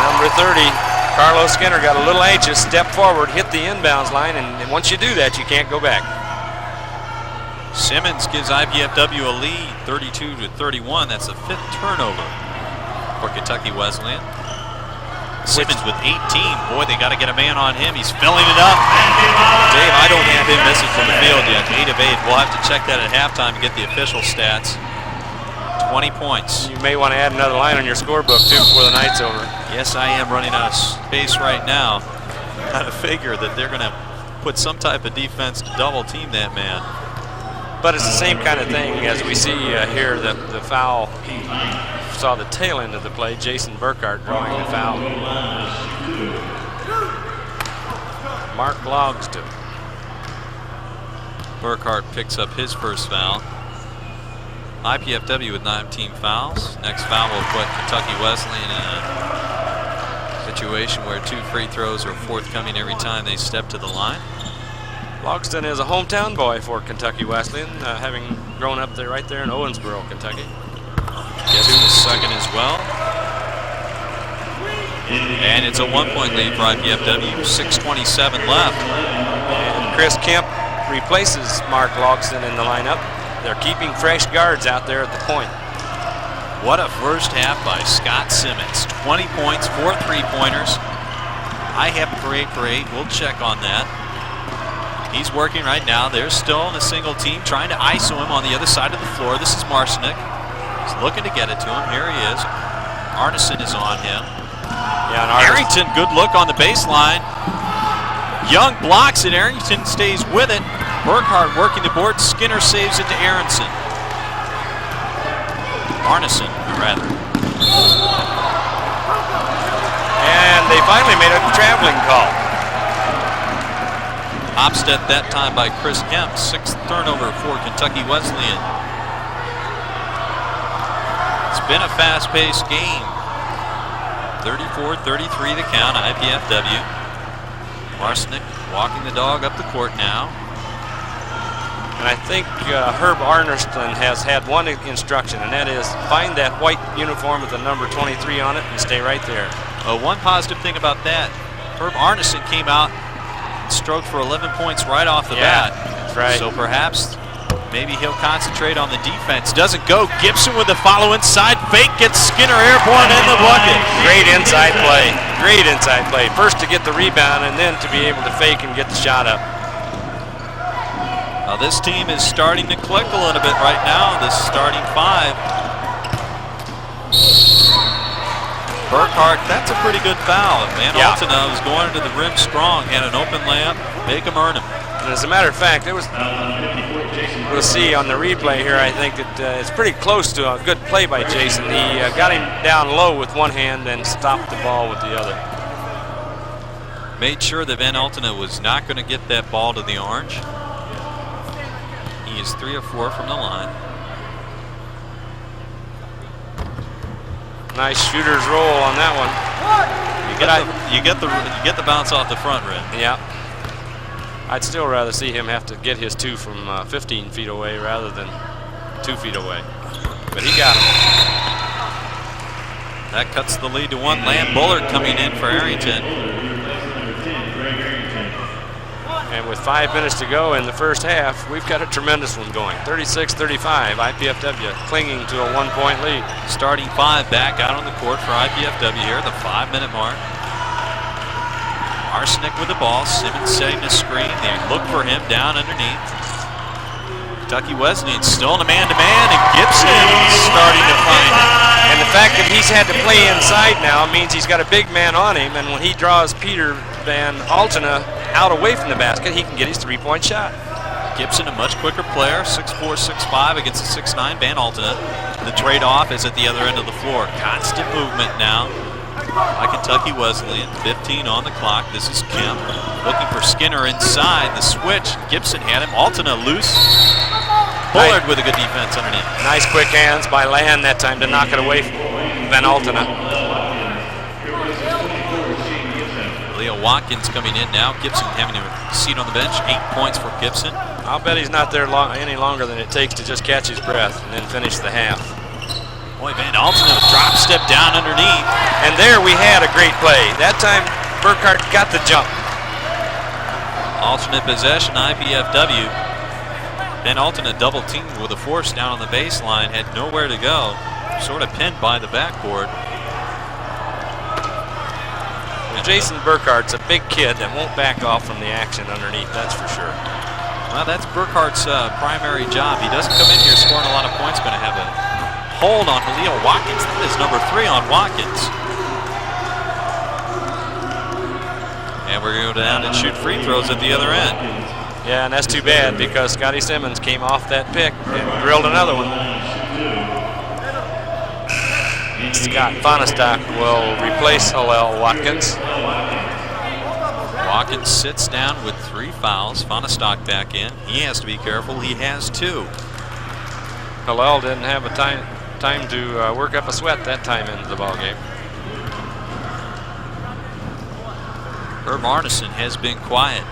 Number 30, Carlos Skinner got a little anxious, stepped forward, hit the inbounds line, and once you do that, you can't go back. Simmons gives IPFW a lead, 32-31. That's the 5th turnover for Kentucky Wesleyan. Simmons with 18. Boy, they got to get a man on him. He's filling it up. Dave, I don't have him missing from the field yet. 8 of 8. We'll have to check that at halftime and get the official stats. 20 points. You may want to add another line on your scorebook, too, before the night's over. Yes, I am running out of space right now. Kind of figure that they're going to put some type of defense to double team that man. But it's the same kind of thing as we see here, the foul. Saw the tail end of the play. Jason Burkhart drawing the foul. Mark Logston. Burkhart picks up his first foul. IPFW with 19 fouls. Next foul will put Kentucky Wesleyan in a situation where 2 free throws are forthcoming every time they step to the line. Logston is a hometown boy for Kentucky Wesleyan, having grown up there right there in Owensboro, Kentucky. Gets the second as well. And it's a 1-point lead for IPFW. 6:27 left. And Chris Kemp replaces Mark Logston in the lineup. They're keeping fresh guards out there at the point. What a first half by Scott Simmons. 20 points, 4 3-pointers. I have him for 8 for 8. We'll check on that. He's working right now. They're still in a single team trying to ISO him on the other side of the floor. This is Marcinek. He's looking to get it to him. Here he is. Arneson is on him. Yeah, and Harrington, good look on the baseline. Young blocks it. Arrington stays with it. Burkhart working the board. Skinner saves it to Aronson. Arneson, rather. And they finally made a traveling call. Opstead that time by Chris Kemp. 6th turnover for Kentucky Wesleyan. It's been a fast-paced game. 34-33 the count, IPFW. Marsnick walking the dog up the court now. And I think Herb Arneson has had one instruction, and that is find that white uniform with the number 23 on it and stay right there. One positive thing about that, Herb Arneson came out and stroked for 11 points right off the bat. That's right. So perhaps maybe he'll concentrate on the defense. Doesn't go. Gibson with the follow inside. Fake gets Skinner airborne in the bucket. Great inside play. Great inside play. First to get the rebound and then to be able to fake and get the shot up. Now this team is starting to click a little bit right now. This starting five. Burkhart, that's a pretty good foul. Van Altena was going to the rim strong, had an open layup, make him earn him. And as a matter of fact, it was. We'll see on the replay here. I think that it's pretty close to a good play by Jason. He got him down low with one hand, then stopped the ball with the other. Made sure that Van Altena was not going to get that ball to the orange. He is 3 of 4 from the line. Nice shooter's roll on that one. You get the bounce off the front rim. Yeah. I'd still rather see him have to get his 2 from 15 feet away rather than 2 feet away. But he got him. That cuts the lead to 1. Lamb Bullard coming in for Arrington. And with 5 minutes to go in the first half, we've got a tremendous one going. 36-35, IPFW clinging to a 1-point lead. Starting 5 back out on the court for IPFW here at the 5-minute mark. Arsenic with the ball. Simmons setting the screen. They look for him down underneath. Kentucky Wesleyan still in a man-to-man, and Gibson starting to find it. And the fact that he's had to play inside now means he's got a big man on him, and when he draws Peter Van Altena out away from the basket, he can get his 3-point shot. Gibson, a much quicker player, 6'4", 6'5", against a 6'9" Van Altena. The trade-off is at the other end of the floor. Constant movement now by Kentucky Wesleyan. 15 on the clock. This is Kemp looking for Skinner inside. The switch. Gibson had him. Altena loose. Bullard with a good defense underneath. Nice quick hands by Land that time to knock it away from Van Altena. Leo Watkins coming in now. Gibson having a seat on the bench. 8 points for Gibson. I'll bet he's not there any longer than it takes to just catch his breath and then finish the half. Boy, Van Altena drop step down underneath. And there we had a great play. That time Burkhart got the jump. Alternate possession, IPFW. Van Altena double teamed with a force down on the baseline. Had nowhere to go. Sort of pinned by the backboard. Well, Jason Burkhart's a big kid that won't back off from the action underneath, that's for sure. Well, that's Burkhart's primary job. He doesn't come in here scoring a lot of points. Going to have a hold on Leo Watkins. That is number 3 on Watkins. And we're going to go down and shoot free throws at the other end. Yeah, and that's too bad because Scotty Simmons came off that pick and drilled another one. Scott Fonestock will replace Hillel Watkins. Watkins sits down with 3 fouls. Fonestock back in. He has to be careful. He has 2. Hillel didn't have a time to work up a sweat that time into the ball game. Herb Arneson has been quiet.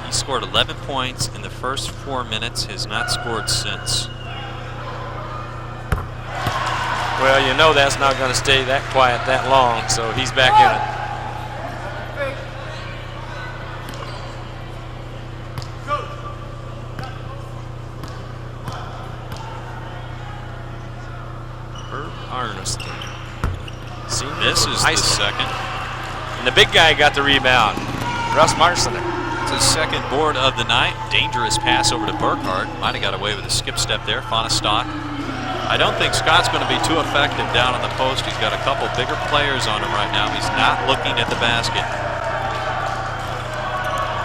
He scored 11 points in the first 4 minutes, has not scored since. Well, you know that's not going to stay that quiet that long, so he's back in it. Herb Arneson. This is the second. And the big guy got the rebound. Russ Marciner. It's his second board of the night. Dangerous pass over to Burkhart. Might have got away with a skip step there. Fonestock. I don't think Scott's going to be too effective down on the post. He's got a couple bigger players on him right now. He's not looking at the basket.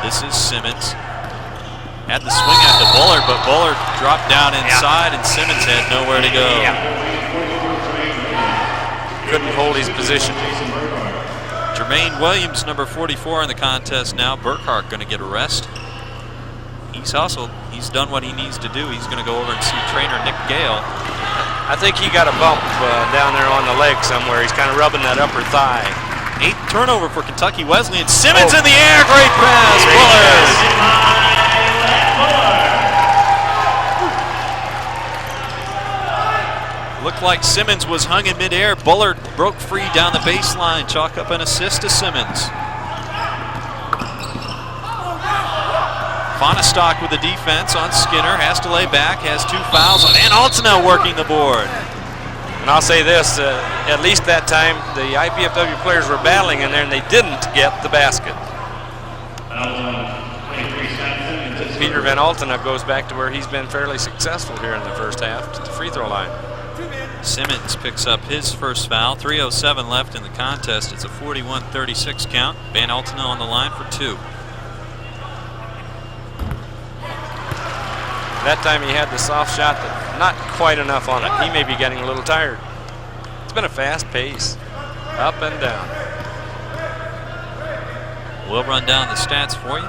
This is Simmons. Had the swing at the Bullard, but Bullard dropped down inside, and Simmons had nowhere to go. Couldn't hold his position. Jermaine Williams, number 44 in the contest now. Burkhart going to get a rest. He's hustled. He's done what he needs to do. He's going to go over and see trainer Nick Gale. I think he got a bump down there on the leg somewhere. He's kind of rubbing that upper thigh. 8th turnover for Kentucky Wesleyan. Simmons in the air. Great pass. Bullard. Looked like Simmons was hung in midair. Bullard broke free down the baseline. Chalk up an assist to Simmons. Fonestock with the defense on Skinner. Has to lay back. Has 2 fouls on Van Altena working the board. And I'll say this, at least that time, the IPFW players were battling in there and they didn't get the basket. Peter Van Altena goes back to where he's been fairly successful here in the first half, to the free throw line. Simmons picks up his first foul. 3:07 left in the contest. It's a 41-36 count. Van Altena on the line for 2. That time he had the soft shot, but not quite enough on it. He may be getting a little tired. It's been a fast pace, up and down. We'll run down the stats for you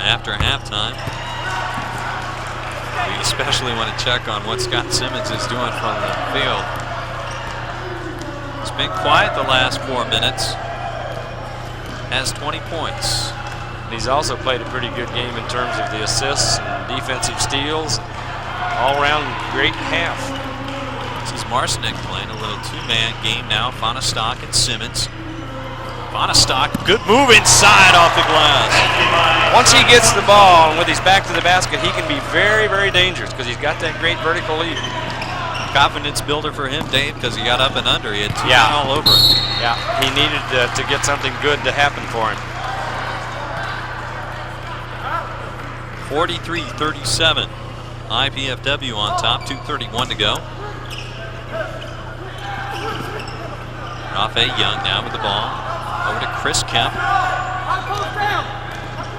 after halftime. We especially want to check on what Scott Simmons is doing from the field. He's been quiet the last 4 minutes. Has 20 points. He's also played a pretty good game in terms of the assists and defensive steals. All around great half. This is Marcinick playing a little 2-man game now. Fonestock and Simmons. Fonestock, good move inside off the glass. Once he gets the ball and with his back to the basket, he can be very, very dangerous because he's got that great vertical lead. Confidence builder for him, Dave, because he got up and under. He had 2 men all over it. Yeah, he needed to get something good to happen for him. 43-37. IPFW on top, 2:31 to go. Rafe Young now with the ball. Over to Chris Kemp.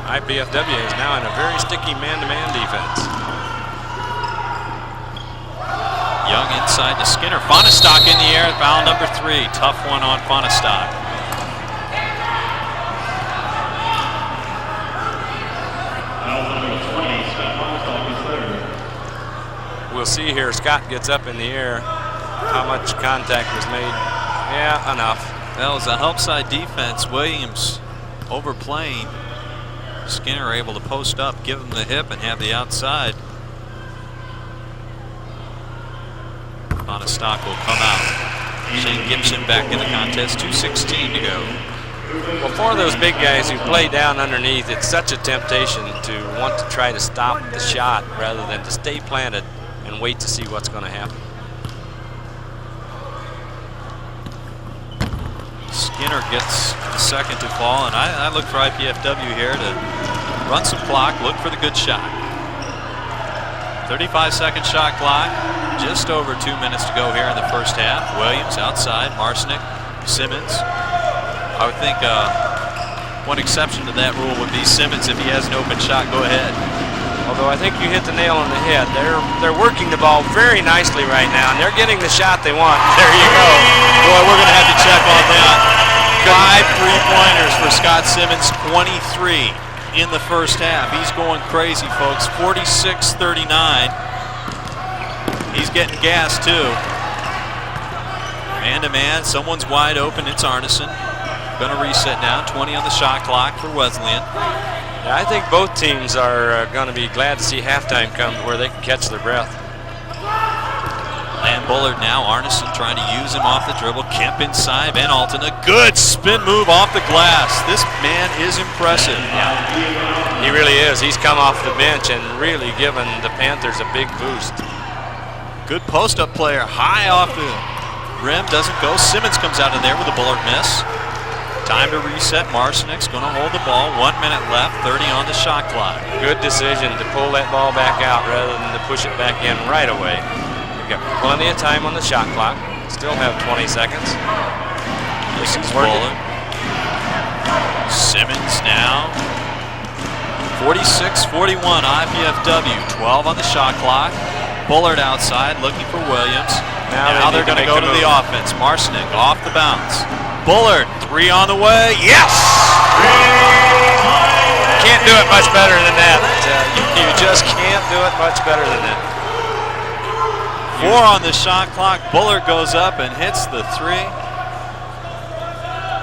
IPFW is now in a very sticky man-to-man defense. Young inside to Skinner. Fonestock in the air, foul number 3. Tough one on Fonestock. We'll see here, Scott gets up in the air. How much contact was made? Yeah, enough. That was a help side defense. Williams overplaying. Skinner able to post up, give him the hip, and have the outside. Fonestock will come out. Shane Gibson back in the contest, 2:16 to go. Well, for those big guys who play down underneath, it's such a temptation to want to try to stop the shot rather than to stay planted and wait to see what's going to happen. Skinner gets the second to fall, and I look for IPFW here to run some clock, look for the good shot. 35-second shot clock, just over 2 minutes to go here in the first half. Williams outside, Marcinick, Simmons. I would think one exception to that rule would be Simmons. If he has an open shot, go ahead. Although I think you hit the nail on the head. They're working the ball very nicely right now, and they're getting the shot they want. There you go. Boy, we're going to have to check on that. 5 3-pointers for Scott Simmons, 23 in the first half. He's going crazy, folks. 46-39. He's getting gas, too. Man-to-man, someone's wide open. It's Arneson. Going to reset now. 20 on the shot clock for Wesleyan. Yeah, I think both teams are going to be glad to see halftime come where they can catch their breath. Land Bullard now. Arneson trying to use him off the dribble. Kemp inside. Van Altena. Good spin move off the glass. This man is impressive. Yeah, he really is. He's come off the bench and really given the Panthers a big boost. Good post-up player. High off the rim. Doesn't go. Simmons comes out of there with a Bullard miss. Time to reset. Marcinick's going to hold the ball. 1 minute left, 30 on the shot clock. Good decision to pull that ball back out rather than to push it back in right away. We've got plenty of time on the shot clock. Still have 20 seconds. This is Bullard. Simmons now. 46-41 IPFW. 12 on the shot clock. Bullard outside looking for Williams. Now they're going to go to the offense. Marcinick off the bounce. Bullard, 3 on the way. Yes! Can't do it much better than that. You just can't do it much better than that. 4 on the shot clock. Bullard goes up and hits the 3.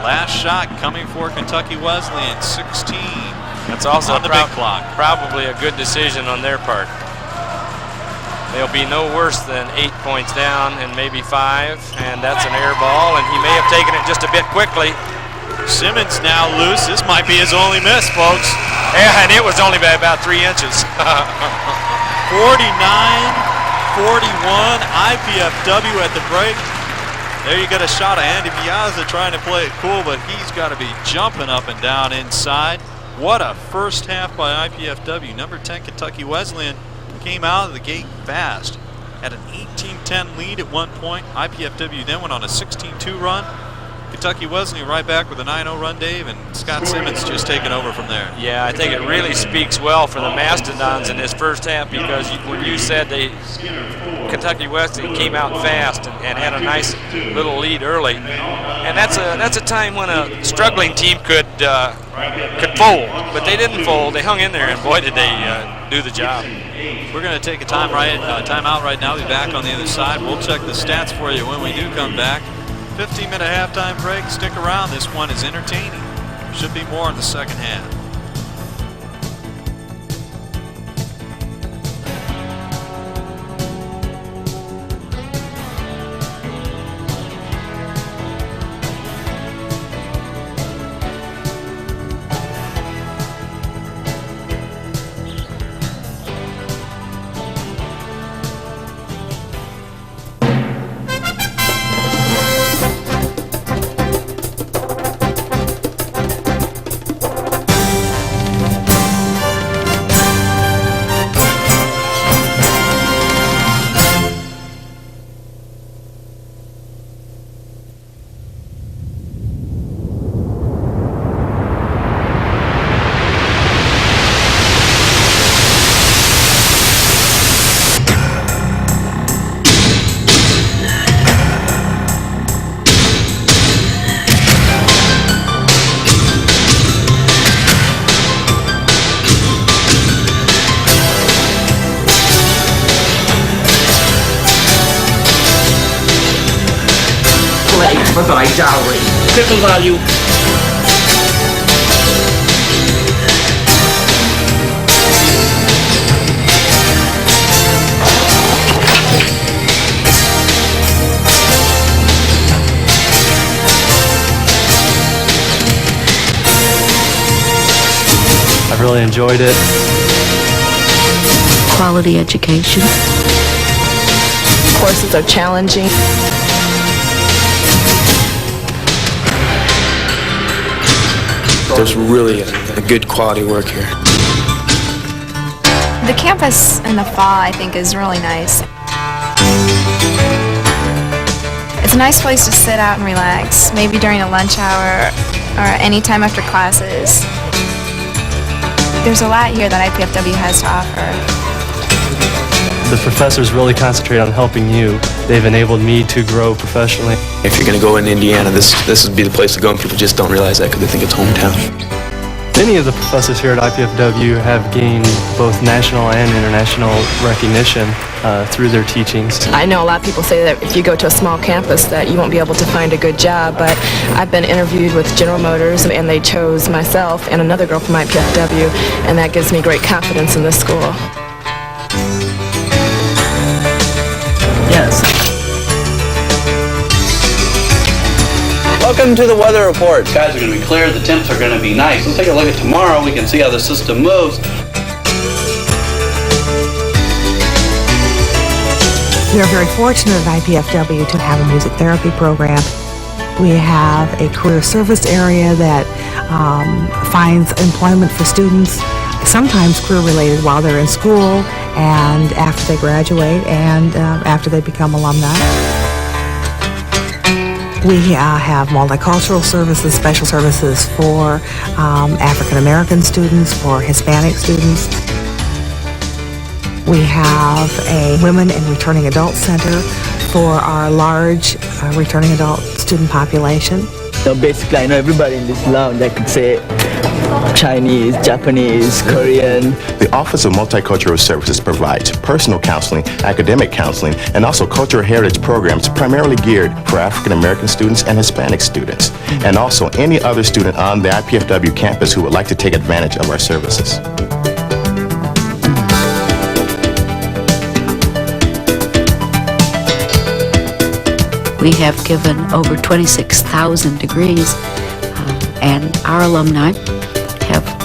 Last shot coming for Kentucky Wesleyan, 16. That's also on the big clock. Probably a good decision on their part. They'll be no worse than 8 points down and maybe 5, and that's an air ball, and he may have taken it just a bit quickly. Simmons now loose. This might be his only miss, folks. Yeah, and it was only by about 3 inches. 49-41 IPFW at the break. There you get a shot of Andy Piazza trying to play it cool, but he's got to be jumping up and down inside. What a first half by IPFW. Number 10 Kentucky Wesleyan came out of the gate fast. Had an 18-10 lead at one point. IPFW then went on a 16-2 run. Kentucky Wesleyan right back with a 9-0 run, Dave, and Scott Simmons just taking over from there. Yeah, I think it really speaks well for the Mastodons in this first half, because when you said Kentucky Wesleyan came out fast and had a nice little lead early, and that's a time when a struggling team could fold, but they didn't fold. They hung in there, and boy, did they do the job. We're going to take a timeout right now. We'll be back on the other side. We'll check the stats for you when we do come back. 15-minute halftime break. Stick around. This one is entertaining. Should be more in the second half. for idolatry. Critical value. I've really enjoyed it. Quality education. Courses are challenging. There's really a good quality work here. The campus in the fall, I think, is really nice. It's a nice place to sit out and relax, maybe during a lunch hour or any time after classes. There's a lot here that IPFW has to offer. The professors really concentrate on helping you. They've enabled me to grow professionally. If you're going to go in Indiana, this would be the place to go, and people just don't realize that because they think it's hometown. Many of the professors here at IPFW have gained both national and international recognition through their teachings. I know a lot of people say that if you go to a small campus that you won't be able to find a good job, but I've been interviewed with General Motors, and they chose myself and another girl from IPFW, and that gives me great confidence in this school. Yes. Welcome to the weather report. Skies are going to be clear, the temps are going to be nice. Let's take a look at tomorrow. We can see how the system moves. We are very fortunate at IPFW to have a music therapy program. We have a career service area that finds employment for students, sometimes career-related while they're in school and after they graduate and after they become alumni. We have multicultural services, special services for African American students, for Hispanic students. We have a Women and Returning Adult Center for our large returning adult student population. So basically, I know everybody in this lounge. I could say Chinese, Japanese, Korean. The Office of Multicultural Services provides personal counseling, academic counseling, and also cultural heritage programs primarily geared for African American students and Hispanic students, and also any other student on the IPFW campus who would like to take advantage of our services. We have given over 26,000 degrees, and our alumni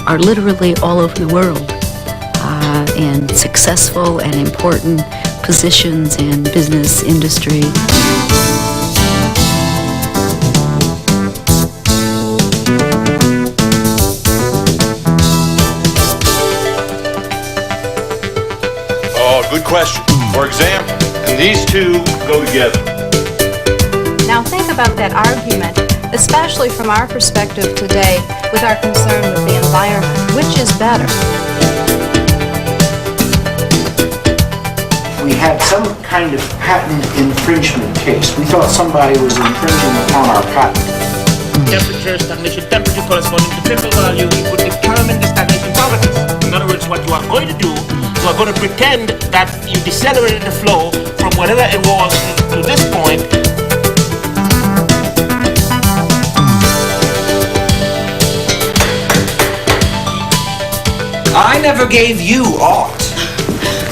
are literally all over the world in successful and important positions in business, industry. Oh, good question. For example, and these two go together. Now think about that argument, especially from our perspective today with our concern with the environment. Which is better? We had some kind of patent infringement case. We thought somebody was infringing upon our patent. Temperature, stagnation, temperature corresponding to physical value, you could determine the stagnation properties. In other words, what you are going to do, you are going to pretend that you decelerated the flow from whatever it was to this point. I never gave you aught.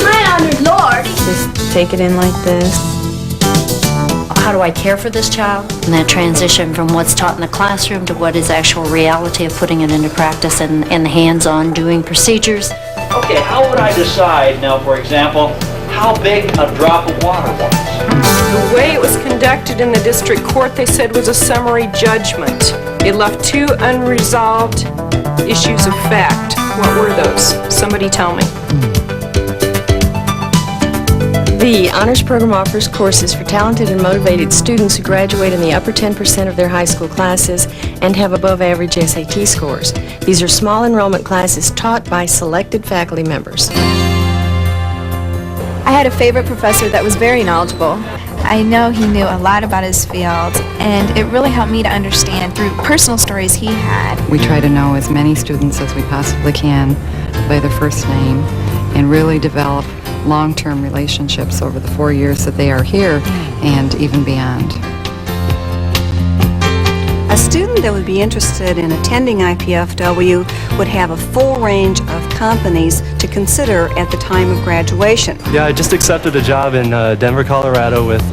My honored lord. Just take it in like this. How do I care for this child? And that transition from what's taught in the classroom to what is actual reality of putting it into practice and hands-on doing procedures. Okay, how would I decide now, for example, how big a drop of water was? The way it was conducted in the district court, they said, was a summary judgment. It left two unresolved issues of fact. What were those? Somebody tell me. The Honors Program offers courses for talented and motivated students who graduate in the upper 10% of their high school classes and have above average SAT scores. These are small enrollment classes taught by selected faculty members. I had a favorite professor that was very knowledgeable. I know he knew a lot about his field, and it really helped me to understand through personal stories he had. We try to know as many students as we possibly can by their first name and really develop long-term relationships over the 4 years that they are here and even beyond. A student that would be interested in attending IPFW would have a full range of companies to consider at the time of graduation. Yeah, I just accepted a job in Denver, Colorado with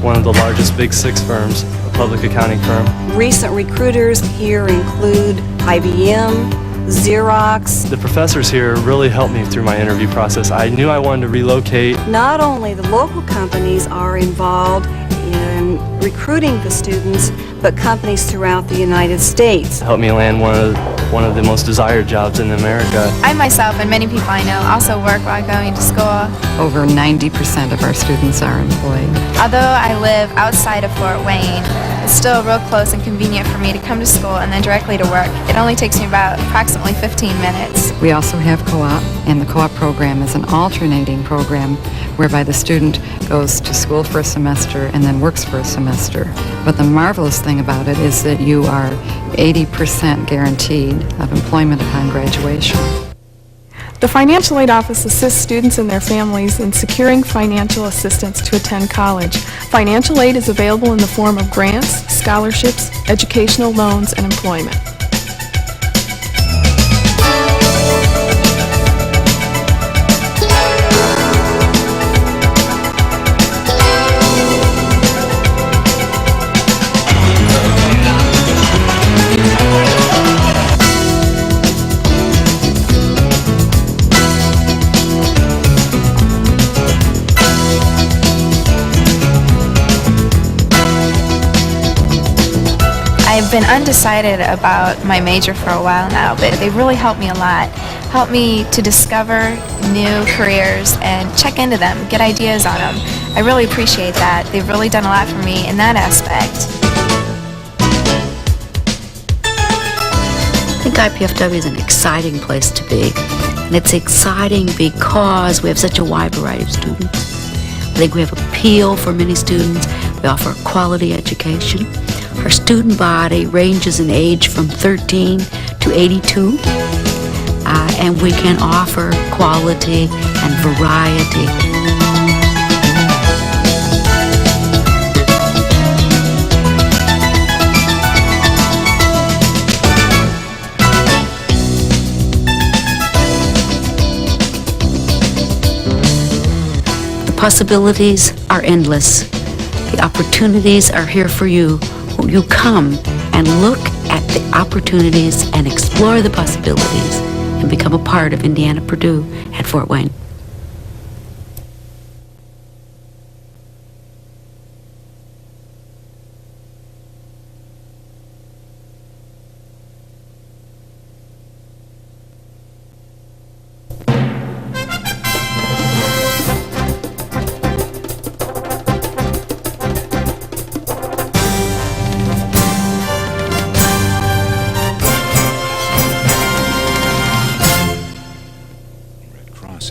one of the largest Big Six firms, a public accounting firm. Recent recruiters here include IBM, Xerox. The professors here really helped me through my interview process. I knew I wanted to relocate. Not only the local companies are involved in recruiting the students, but companies throughout the United States. Helped me land one of the most desired jobs in America. I myself and many people I know also work while going to school. Over 90% of our students are employed. Although I live outside of Fort Wayne, it's still real close and convenient for me to come to school and then directly to work. It only takes me about approximately 15 minutes. We also have co-op, and the co-op program is an alternating program whereby the student goes to school for a semester and then works for a semester. But the marvelous thing about it is that you are 80% guaranteed of employment upon graduation. The Financial Aid Office assists students and their families in securing financial assistance to attend college. Financial aid is available in the form of grants, scholarships, educational loans, and employment. I've been undecided about my major for a while now, but they really helped me a lot. Helped me to discover new careers and check into them, get ideas on them. I really appreciate that. They've really done a lot for me in that aspect. IPFW is an exciting place to be. And it's exciting because we have such a wide variety of students. I think we have appeal for many students. We offer quality education. Our student body ranges in age from 13 to 82. And we can offer quality and variety. The possibilities are endless. The opportunities are here for you. Won't you come and look at the opportunities and explore the possibilities and become a part of Indiana Purdue at Fort Wayne.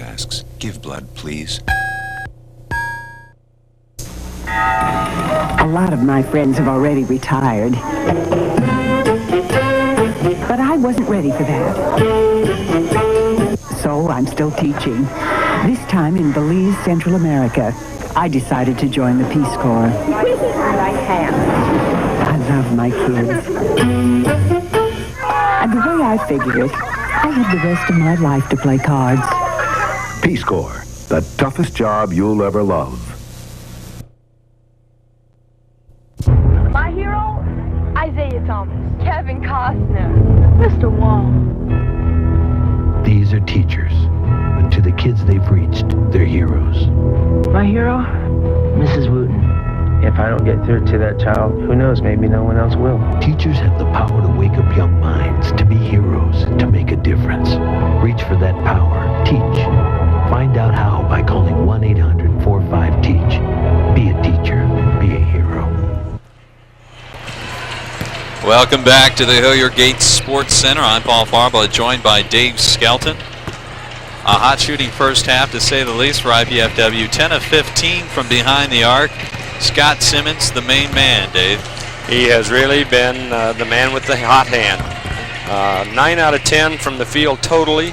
Asks, give blood, please. A lot of my friends have already retired. But I wasn't ready for that. So I'm still teaching. This time in Belize, Central America. I decided to join the Peace Corps. I love my kids. And the way I figure it, I have the rest of my life to play cards. Peace Corps, the toughest job you'll ever love. My hero, Isaiah Thomas, Kevin Costner, Mr. Wong. These are teachers, but to the kids they've reached, they're heroes. My hero, Mrs. Wooten. If I don't get through to that child, who knows, maybe no one else will. Teachers have the power to wake up young minds, to be heroes, to make a difference. Reach for that power. Teach. Find out how by calling 1-800-45-TEACH. Be a teacher. Be a hero. Welcome back to the Hilliard Gates Sports Center. I'm Paul Farba, joined by Dave Skelton. A hot shooting first half, to say the least, for IPFW. 10 of 15 from behind the arc. Scott Simmons, the main man, Dave. He has really been the man with the hot hand. 9 out of 10 from the field totally.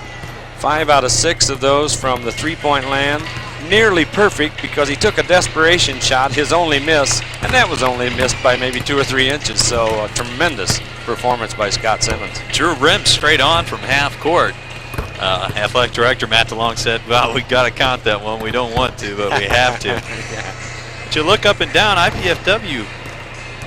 5 out of 6 of those from the three-point land. Nearly perfect because he took a desperation shot, his only miss, and that was only missed by maybe 2 or 3 inches. So a tremendous performance by Scott Simmons. Drew rim straight on from half court. Athletic Director Matt DeLong said, well, we got to count that one. We don't want to, but we have to. Yeah. But you look up and down, IPFW,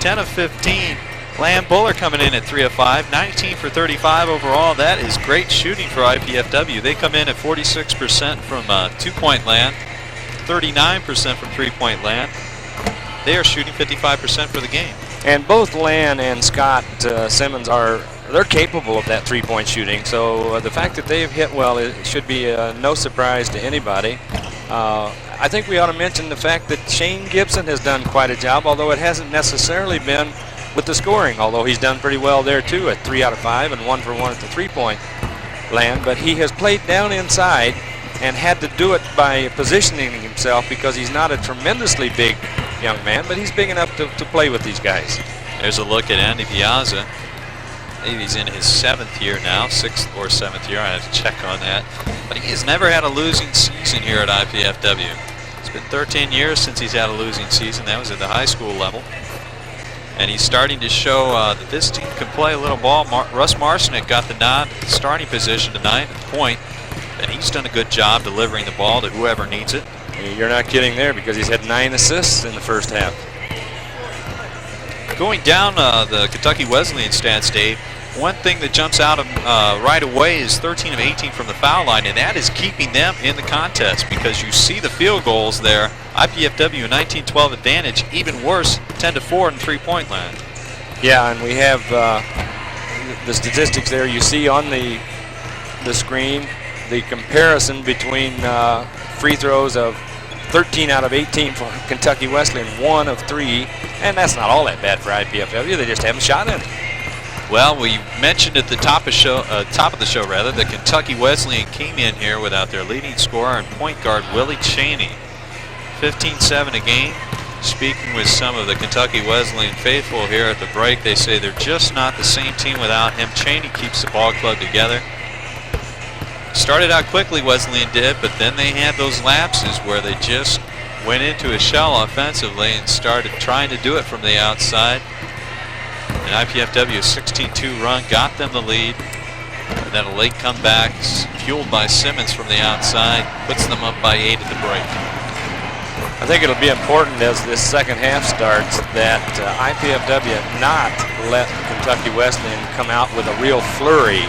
10 of 15. Lamb Buller coming in at 3 of 5, 19 for 35 overall. That is great shooting for IPFW. They come in at 46% from two-point land, 39% from three-point land. They are shooting 55% for the game. And both Lan and Scott Simmons they're capable of that three-point shooting. So the fact that they've hit well, it should be no surprise to anybody. I think we ought to mention the fact that Shane Gibson has done quite a job, although it hasn't necessarily been with the scoring, although he's done pretty well there too at 3 out of 5 and 1 for 1 at the three-point land. But he has played down inside and had to do it by positioning himself because he's not a tremendously big young man, but he's big enough to play with these guys. There's a look at Andy Piazza. Maybe he's in his 7th year now, 6th or 7th year. I have to check on that. But he has never had a losing season here at IPFW. It's been 13 years since he's had a losing season. That was at the high school level. And he's starting to show that this team can play a little ball. Russ Marcinek got the nod at the starting position tonight at the point, and he's done a good job delivering the ball to whoever needs it. You're not kidding there because he's had 9 assists in the first half. Going down the Kentucky Wesleyan stats, Dave, one thing that jumps out of right away is 13 of 18 from the foul line, and that is keeping them in the contest because you see the field goals there. IPFW 19-12 advantage, even worse, 10-4 in three-point land. Yeah, and we have the statistics there. You see on the screen the comparison between free throws of 13 out of 18 for Kentucky Wesleyan, 1 of 3, and that's not all that bad for IPFW. They just haven't shot any. Well, we mentioned at the top of the show that Kentucky Wesleyan came in here without their leading scorer and point guard Willie Cheney. 15-7 a game. Speaking with some of the Kentucky Wesleyan faithful here at the break, they say they're just not the same team without him. Cheney keeps the ball club together. Started out quickly, Wesleyan did, but then they had those lapses where they just went into a shell offensively and started trying to do it from the outside. An IPFW 16-2 run got them the lead, and then a late comeback fueled by Simmons from the outside puts them up by 8 at the break. I think it'll be important as this second half starts that IPFW not let Kentucky Wesleyan come out with a real flurry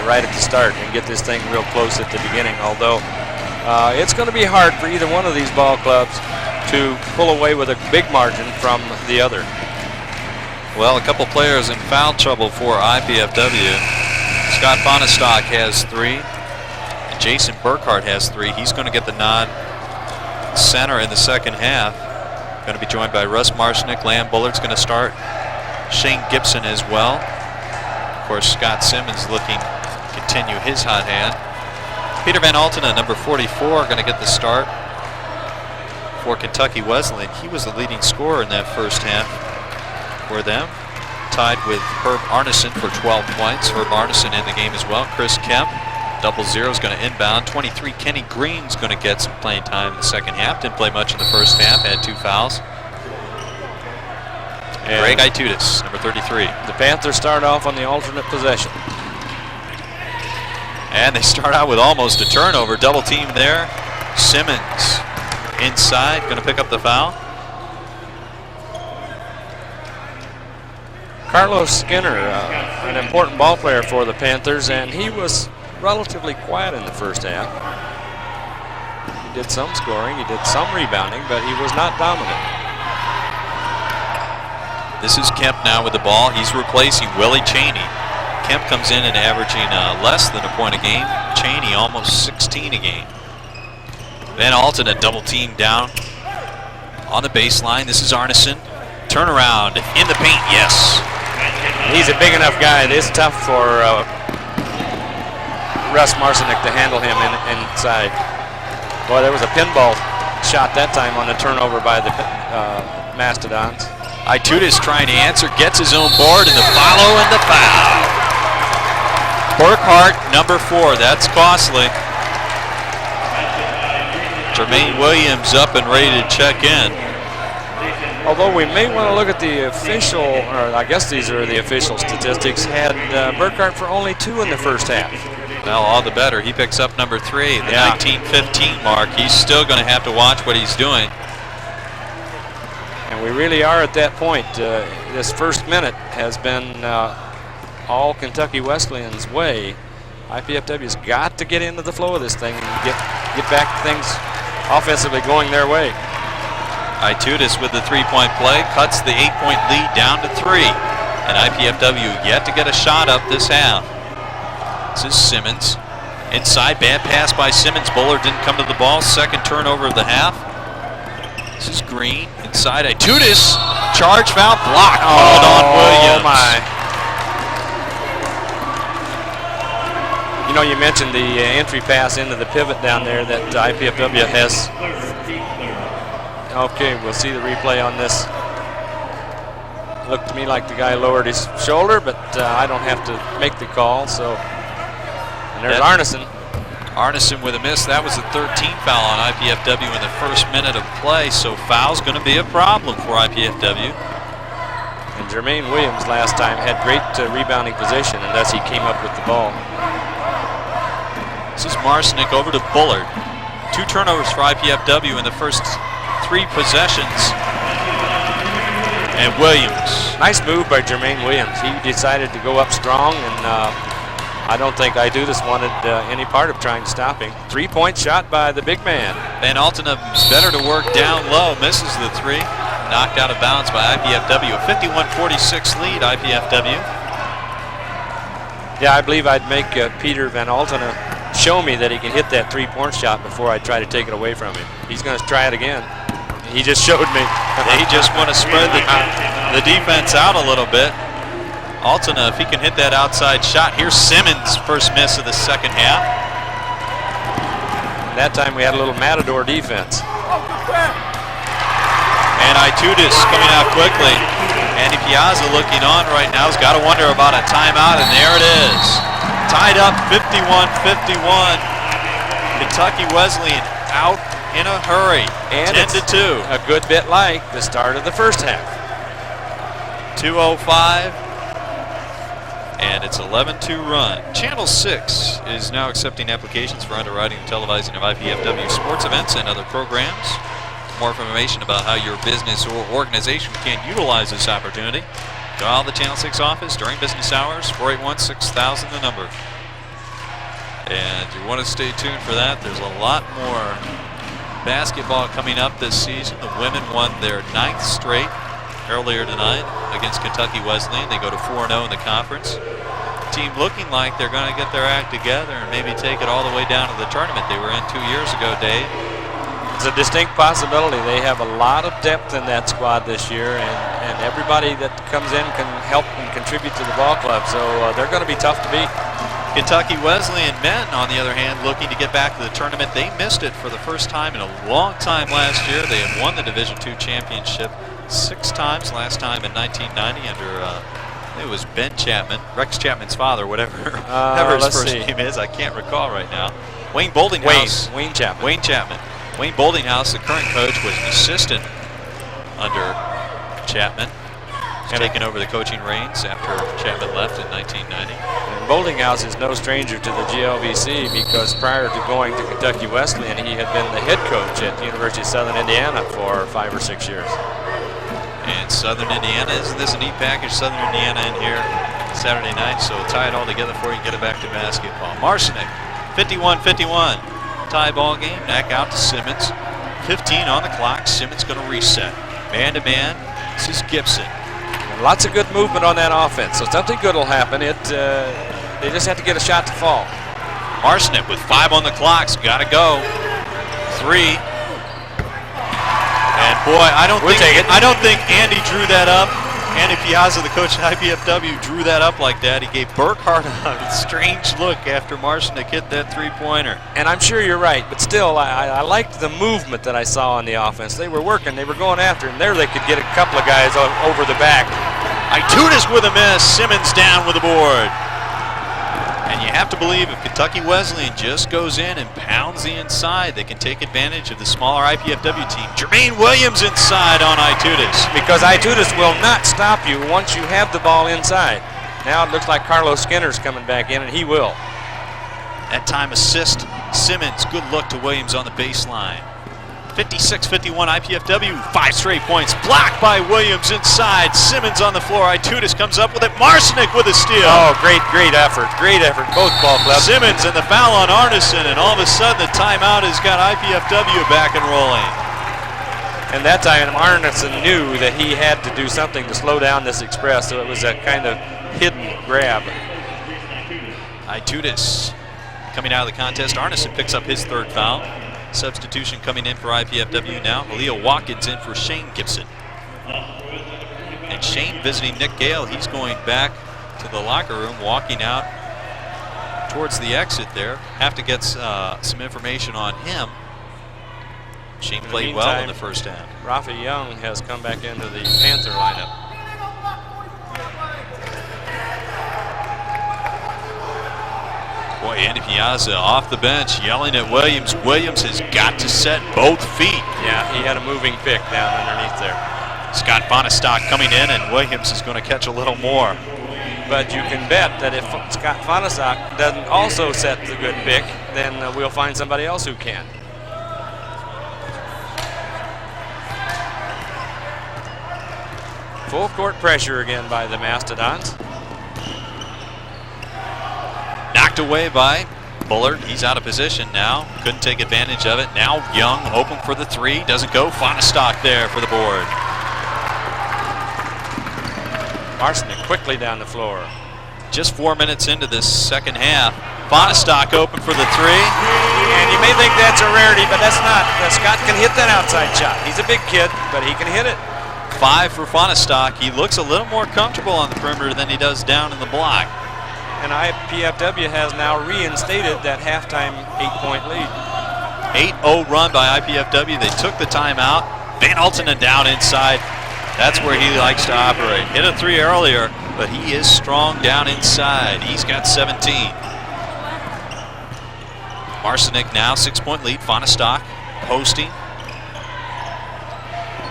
right at the start and get this thing real close at the beginning, although it's going to be hard for either one of these ball clubs to pull away with a big margin from the other. Well, a couple players in foul trouble for IPFW. Scott Bonastock has 3, and Jason Burkhart has 3. He's going to get the nod center in the second half. Going to be joined by Russ Marshnick. Lamb Bullard's going to start. Shane Gibson as well. Of course, Scott Simmons looking to continue his hot hand. Peter Van Altena, number 44, going to get the start for Kentucky Wesleyan. He was the leading scorer in that first half for them. Tied with Herb Arneson for 12 points. Herb Arneson in the game as well. Chris Kemp, 00 is going to inbound. 23, Kenny Green's going to get some playing time in the second half. Didn't play much in the first half, had 2 fouls. And Greg Itutis, number 33. The Panthers start off on the alternate possession. And they start out with almost a turnover. Double team there. Simmons inside, going to pick up the foul. Carlos Skinner, an important ball player for the Panthers, and he was relatively quiet in the first half. He did some scoring, he did some rebounding, but he was not dominant. This is Kemp now with the ball. He's replacing Willie Cheney. Kemp comes in and averaging less than a point a game. Cheney almost 16 a game. Van Alten a double team down on the baseline. This is Arneson. Turnaround in the paint, yes. He's a big enough guy. It is tough for Russ Marcinek to handle him inside. Boy, there was a pinball shot that time on the turnover by the Mastodons. Itutis trying to answer, gets his own board, and the follow and the foul. Burkhart, number 4, that's costly. Jermaine Williams up and ready to check in. Although we may want to look at the official, or I guess these are the official statistics, had Burkhart for only 2 in the first half. Well, all the better. He picks up number 3, the 19-15 mark. He's still going to have to watch what he's doing. And we really are at that point. This first minute has been all Kentucky Wesleyan's way. IPFW's got to get into the flow of this thing and get back things offensively going their way. Itutis with the 3-point play cuts the 8-point lead down to 3. And IPFW yet to get a shot up this half. This is Simmons. Inside, bad pass by Simmons. Bullard didn't come to the ball. Second turnover of the half. This is Green. Inside, Itutis. Charge foul, block. Called on Williams. Oh my. You know, you mentioned the entry pass into the pivot down there that IPFW has. Okay, we'll see the replay on this. Looked to me like the guy lowered his shoulder, but I don't have to make the call, so. And there's Arneson. Arneson with a miss. That was the 13th foul on IPFW in the first minute of play, so foul's going to be a problem for IPFW. And Jermaine Williams last time had great rebounding position, and thus he came up with the ball. This is Marcinek over to Bullard. 2 turnovers for IPFW in the first 3 possessions. And Williams. Nice move by Jermaine Williams. He decided to go up strong, and I don't think Itutis wanted any part of trying to stop him. 3-point shot by the big man. Van Altena better to work down low. Misses the 3. Knocked out of bounds by IPFW. A 51-46 lead, IPFW. Yeah, I believe I'd make Peter Van Altena show me that he can hit that 3-point shot before I try to take it away from him. He's going to try it again. He just showed me. They just want to spread the defense out a little bit. Altona, if he can hit that outside shot. Here's Simmons' first miss of the second half. That time we had a little Matador defense. And Itutis coming out quickly. Andy Piazza looking on right now. He's got to wonder about a timeout, and there it is. Tied up 51-51. Kentucky Wesleyan out in a hurry. And 10-2. A good bit like the start of the first half. 2:05. And it's 11-2 run. Channel 6 is now accepting applications for underwriting and televising of IPFW sports events and other programs. More information about how your business or organization can utilize this opportunity, call the Channel 6 office during business hours, 481-6000, the number. And you want to stay tuned for that. There's a lot more basketball coming up this season. The women won their 9th straight earlier tonight against Kentucky Wesleyan. They go to 4-0 in the conference. Team looking like they're going to get their act together and maybe take it all the way down to the tournament they were in 2 years ago, Dave. It's a distinct possibility. They have a lot of depth in that squad this year, and everybody that comes in can help and contribute to the ball club, so they're going to be tough to beat. Kentucky Wesleyan men, on the other hand, looking to get back to the tournament. They missed it for the first time in a long time last year. They had won the Division II championship 6 times, last time in 1990 under, it was Ben Chapman, Rex Chapman's father, whatever his first name is. I can't recall right now. Wayne Boldinghouse. Wayne Chapman. Wayne Chapman. Wayne Boldinghouse, the current coach, was an assistant under Chapman. He's taken over the coaching reins after Chapman left in 1990. And Boldinghouse is no stranger to the GLVC because prior to going to Kentucky Wesleyan, he had been the head coach at the University of Southern Indiana for 5 or 6 years. And Southern Indiana, isn't this a neat package? Southern Indiana in here Saturday night, so tie it all together before you get it back to basketball. Marcinek, 51-51. Tie ball game, back out to Simmons. 15 on the clock, Simmons going to reset. Man-to-man, this is Gibson. And lots of good movement on that offense, so something good will happen. They just have to get a shot to fall. Marcinek with 5 on the clock, so got to go. 3. And boy, I don't think Andy drew that up. Andy Piazza, the coach at IPFW, drew that up like that. He gave Burkhart a strange look after Marcinek hit that three-pointer. And I'm sure you're right, but still, I liked the movement that I saw on the offense. They were working, they were going after it, and there they could get a couple of guys over the back. Itutis with a miss, Simmons down with the board. And you have to believe if Kentucky Wesleyan just goes in and pounds the inside, they can take advantage of the smaller IPFW team. Jermaine Williams inside on Itutis. Because Itutis will not stop you once you have the ball inside. Now it looks like Carlos Skinner's coming back in, and he will. That time assist, Simmons. Good look to Williams on the baseline. 56-51 IPFW, 5 straight points. Blocked by Williams inside. Simmons on the floor. Itutis comes up with it. Marcinek with a steal. Oh, great effort. Great effort, both ball clubs. Simmons and the foul on Arneson, and all of a sudden the timeout has got IPFW back and rolling. And that time Arneson knew that he had to do something to slow down this express, so it was a kind of hidden grab. Itutis coming out of the contest. Arneson picks up his 3rd foul. Substitution coming in for IPFW now. Leo Watkins in for Shane Gibson. And Shane visiting Nick Gale. He's going back to the locker room, walking out towards the exit there. Have to get some information on him. Shane played well in the first half. Rafa Young has come back into the Panther lineup. Boy, Andy Piazza off the bench yelling at Williams. Williams has got to set both feet. Yeah, he had a moving pick down underneath there. Scott Fonestock coming in, and Williams is going to catch a little more. But you can bet that if Scott Fonestock doesn't also set the good pick, then we'll find somebody else who can. Full court pressure again by the Mastodons. Knocked away by Bullard. He's out of position now. Couldn't take advantage of it. Now Young open for the 3. Doesn't go. Fonestock there for the board. Marcinek quickly down the floor. Just 4 minutes into this second half. Fonestock open for the 3. And you may think that's a rarity, but that's not. Scott can hit that outside shot. He's a big kid, but he can hit it. 5 for Fonestock. He looks a little more comfortable on the perimeter than he does down in the block. And IPFW has now reinstated that halftime 8-point lead. 8-0 run by IPFW. They took the timeout. Van Altena down inside. That's where he likes to operate. Hit a 3 earlier, but he is strong down inside. He's got 17. Marcinick now 6-point lead. Fonestock posting.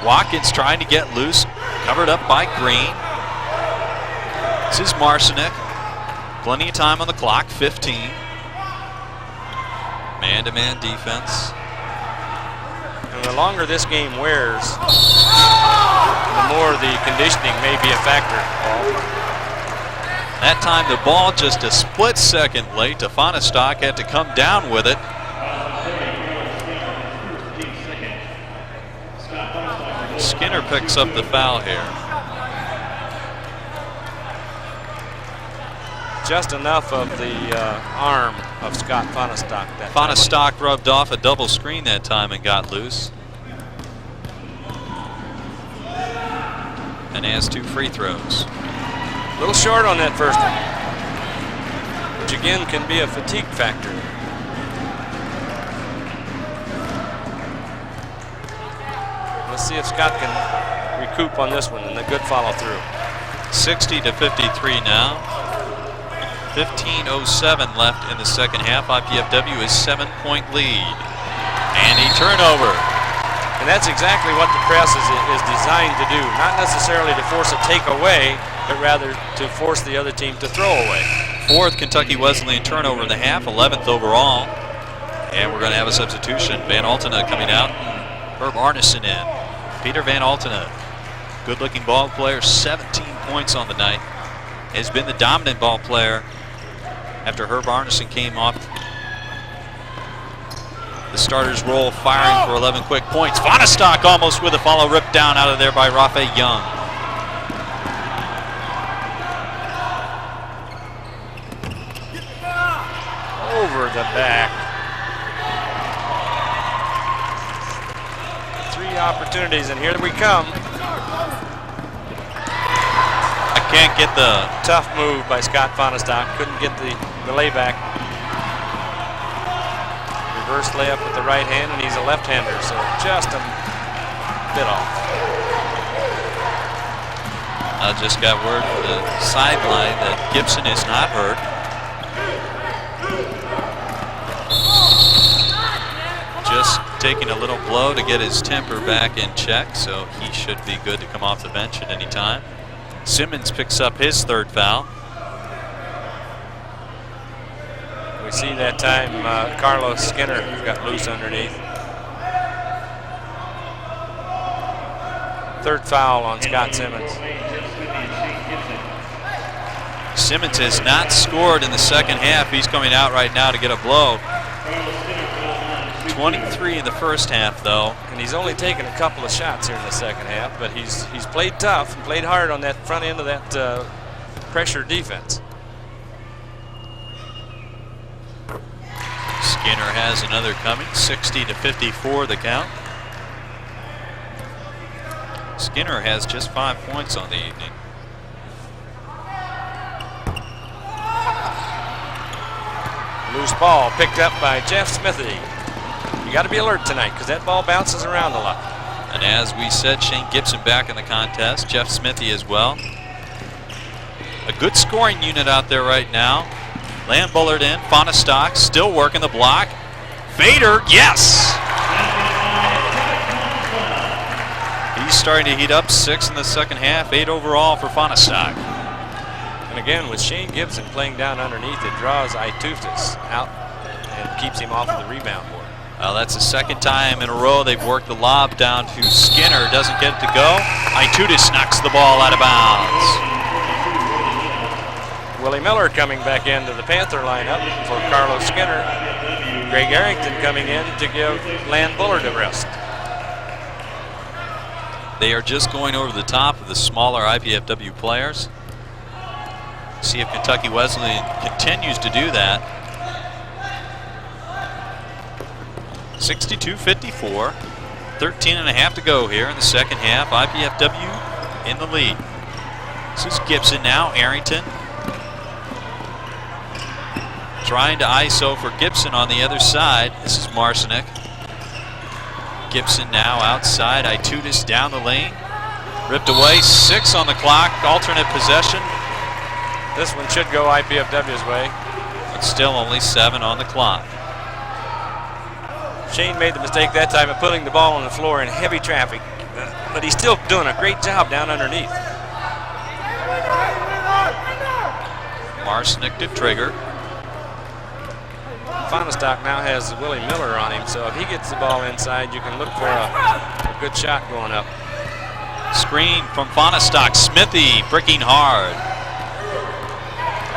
Watkins trying to get loose. Covered up by Green. This is Marcinick. Plenty of time on the clock, 15. Man-to-man defense. And the longer this game wears, the more the conditioning may be a factor. That time the ball just a split second late. Fonestock had to come down with it. Skinner picks up the foul here. Just enough of the arm of Scott Fonestock. Fonestock rubbed off a double screen that time and got loose. And has 2 free throws. A little short on that first one, which again can be a fatigue factor. Let's see if Scott can recoup on this one and a good follow through. 60-53 now. 15:07 left in the second half. IPFW is 7-point lead. And a turnover. And that's exactly what the press is designed to do. Not necessarily to force a takeaway, but rather to force the other team to throw away. 4th Kentucky Wesleyan turnover in the half, 11th overall. And we're going to have a substitution. Van Altena coming out. Herb Arneson in. Peter Van Altena, good-looking ball player, 17 points on the night. Has been the dominant ball player after Herb Arneson came off the starter's role, firing for 11 quick points. Fonestock almost with a follow, ripped down out of there by Rafe Young. Over the back. 3 opportunities, and here we come. Can't get the tough move by Scott Fonestock. Couldn't get the layback. Reverse layup with the right hand, and he's a left-hander, so just a bit off. I just got word from the sideline that Gibson is not hurt. Just taking a little blow to get his temper back in check, so he should be good to come off the bench at any time. Simmons picks up his 3rd foul. We see that time Carlos Skinner got loose underneath. 3rd foul on Scott Simmons. Simmons has not scored in the second half. He's coming out right now to get a blow. 23 in the first half, though. And he's only taken a couple of shots here in the second half, but he's played tough and played hard on that front end of that pressure defense. Skinner has another coming, 60-54 the count. Skinner has just 5 points on the evening. Loose ball picked up by Jeff Smithy. You got to be alert tonight because that ball bounces around a lot. And as we said, Shane Gibson back in the contest. Jeff Smithy as well. A good scoring unit out there right now. Land Bullard in. Fonestock still working the block. Vader, yes! He's starting to heat up. 6 in the second half, 8 overall for Fonestock. And again, with Shane Gibson playing down underneath, it draws Itufis out and keeps him off of the rebound board. Well, that's the 2nd time in a row they've worked the lob down to Skinner. Doesn't get it to go. Itudis knocks the ball out of bounds. Willie Miller coming back into the Panther lineup for Carlos Skinner. Greg Arrington coming in to give Land Bullard a rest. They are just going over the top of the smaller IPFW players. See if Kentucky Wesleyan continues to do that. 62-54. 13.5 to go here in the second half. IPFW in the lead. This is Gibson now. Arrington trying to ISO for Gibson on the other side. This is Marcinek. Gibson now outside. Itutis down the lane. Ripped away. 6 on the clock. Alternate possession. This one should go IPFW's way. But still only 7 on the clock. Shane made the mistake that time of putting the ball on the floor in heavy traffic. But he's still doing a great job down underneath. Marcinek to trigger. Fonestock now has Willie Miller on him, so if he gets the ball inside, you can look for a good shot going up. Screen from Fonestock. Smithy bricking hard.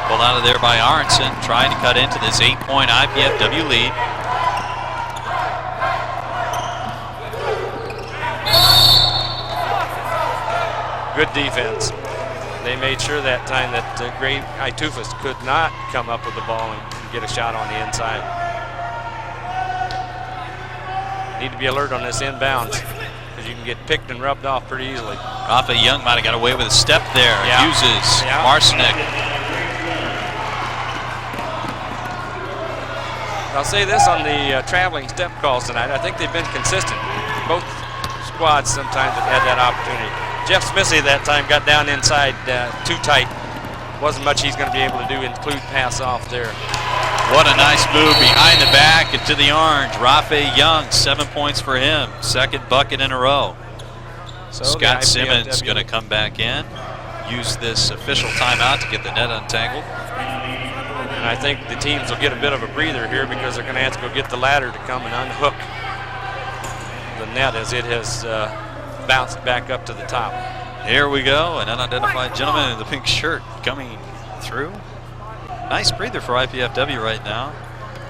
Pulled out of there by Aronson, trying to cut into this 8-point IPFW lead. Good defense. They made sure that time that Gray Itufis could not come up with the ball and get a shot on the inside. Need to be alert on this inbounds because you can get picked and rubbed off pretty easily. Rafa Young might have got away with a step there. Yeah. Uses Marcinek. I'll say this on the traveling step calls tonight. I think they've been consistent. Both squads sometimes have had that opportunity. Jeff Smithy that time got down inside too tight. Wasn't much he's going to be able to do, include pass off there. What a nice move behind the back and to the orange. Rafe Young, 7 points for him. Second bucket in a row. So Scott Simmons going to come back in. Use this official timeout to get the net untangled. And I think the teams will get a bit of a breather here because they're going to have to go get the ladder to come and unhook the net as it has bounced back up to the top. Here we go, an unidentified gentleman in the pink shirt coming through. Nice breather for IPFW right now.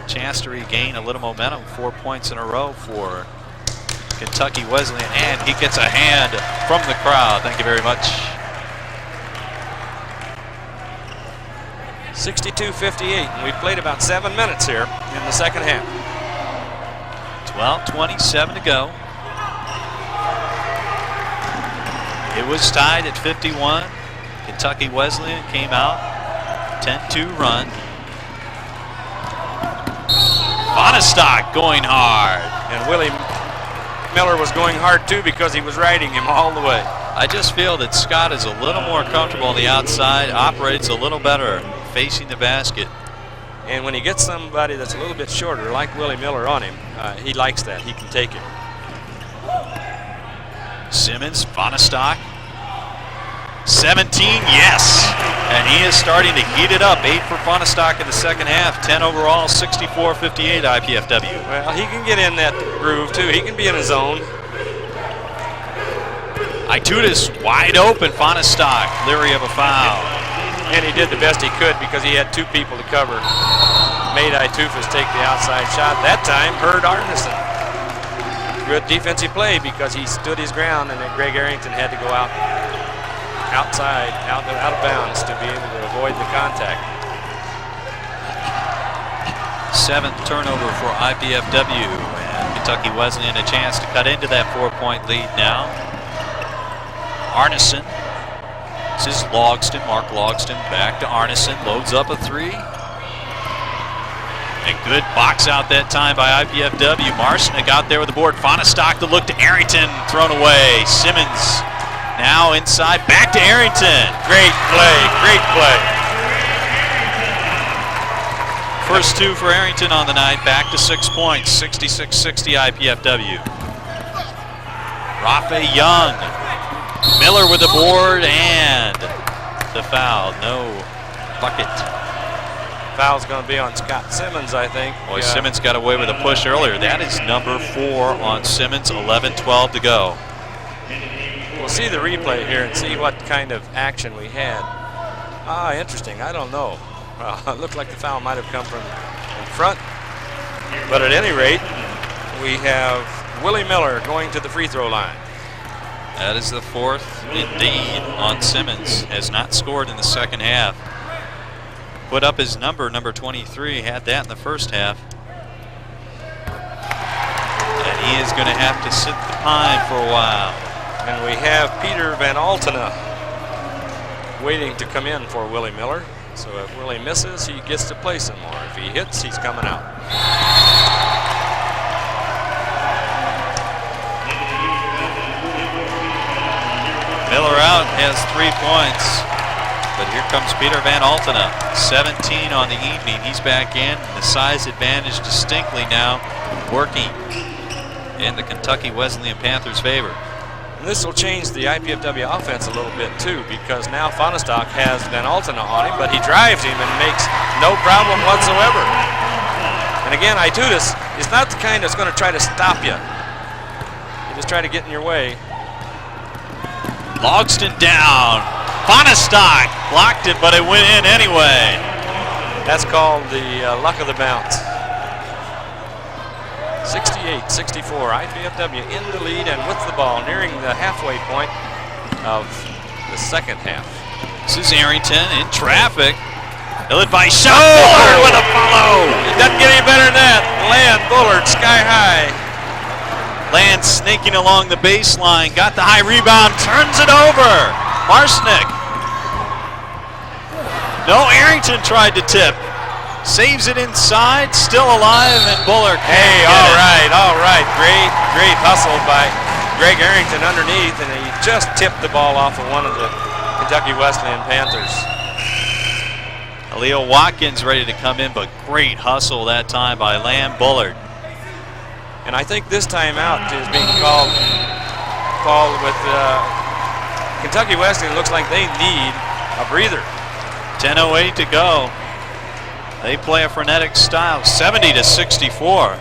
Chance to regain a little momentum, 4 points in a row for Kentucky Wesleyan, and he gets a hand from the crowd. Thank you very much. 62-58, and we've played about 7 minutes here in the second half. 12:27 to go. It was tied at 51. Kentucky Wesleyan came out, 10-2 run. Fonestock going hard. And Willie Miller was going hard too because he was riding him all the way. I just feel that Scott is a little more comfortable on the outside, operates a little better facing the basket. And when he gets somebody that's a little bit shorter, like Willie Miller on him, he likes that. He can take it. Simmons, Fonestock. 17, yes. And he is starting to heat it up. 8 for Fonestock in the second half. 10 overall, 64-58 IPFW. Well, he can get in that groove too. He can be in his zone. Itutis wide open. Fonestock, leery of a foul. And he did the best he could because he had 2 people to cover. Made Itufis take the outside shot. That time, Hurd Arneson. Good defensive play because he stood his ground, and then Greg Arrington had to go outside, out of bounds to be able to avoid the contact. 7th turnover for IPFW, and Kentucky Wesleyan a chance to cut into that 4-point lead now. Arneson. This is Logston, Mark Logston back to Arneson, loads up a 3. A good box out that time by IPFW. Marcinek out there with the board. Fonestock to look to Arrington, thrown away. Simmons now inside, back to Arrington. Great play, great play. First 2 for Arrington on the night, back to 6 points, 66-60 IPFW. Rafe Young. Miller with the board and the foul. No bucket. Foul's going to be on Scott Simmons, I think. Boy, Simmons got away with a push earlier. That is number 4 on Simmons. 11-12 to go. We'll see the replay here and see what kind of action we had. Interesting. I don't know. It looked like the foul might have come from in front. But at any rate, we have Willie Miller going to the free throw line. That is the 4th indeed on Simmons. Has not scored in the second half. Put up his number 23. Had that in the first half. And he is going to have to sit the pine for a while. And we have Peter Van Altena waiting to come in for Willie Miller. So if Willie misses, he gets to play some more. If he hits, he's coming out. Miller out, has 3 points. But here comes Peter Van Altena, 17 on the evening. He's back in. The size advantage distinctly now working in the Kentucky Wesleyan Panthers' favor. And this will change the IPFW offense a little bit too, because now Fonestock has Van Altena on him, but he drives him and makes no problem whatsoever. And again, Itutis is not the kind that's going to try to stop you. He just try to get in your way. Logston down. Fonestock blocked it, but it went in anyway. That's called the luck of the bounce. 68-64, IPFW in the lead and with the ball nearing the halfway point of the second half. This is Arrington in traffic. Ill-advised shot. Bullard with a follow. It doesn't get any better than that. Land Bullard sky high. Land snaking along the baseline. Got the high rebound. Turns it over. Marsnick. No, Arrington tried to tip. Saves it inside, still alive, and Bullard can't Hey, get all right. Great hustle by Greg Arrington underneath, and he just tipped the ball off of one of the Kentucky Wesleyan Panthers. Leo Watkins ready to come in, but great hustle that time by Lamb Bullard. And I think this timeout is being called with Kentucky Wesleyan. Looks like they need a breather. 10:08 to go. They play a frenetic style, 70-64.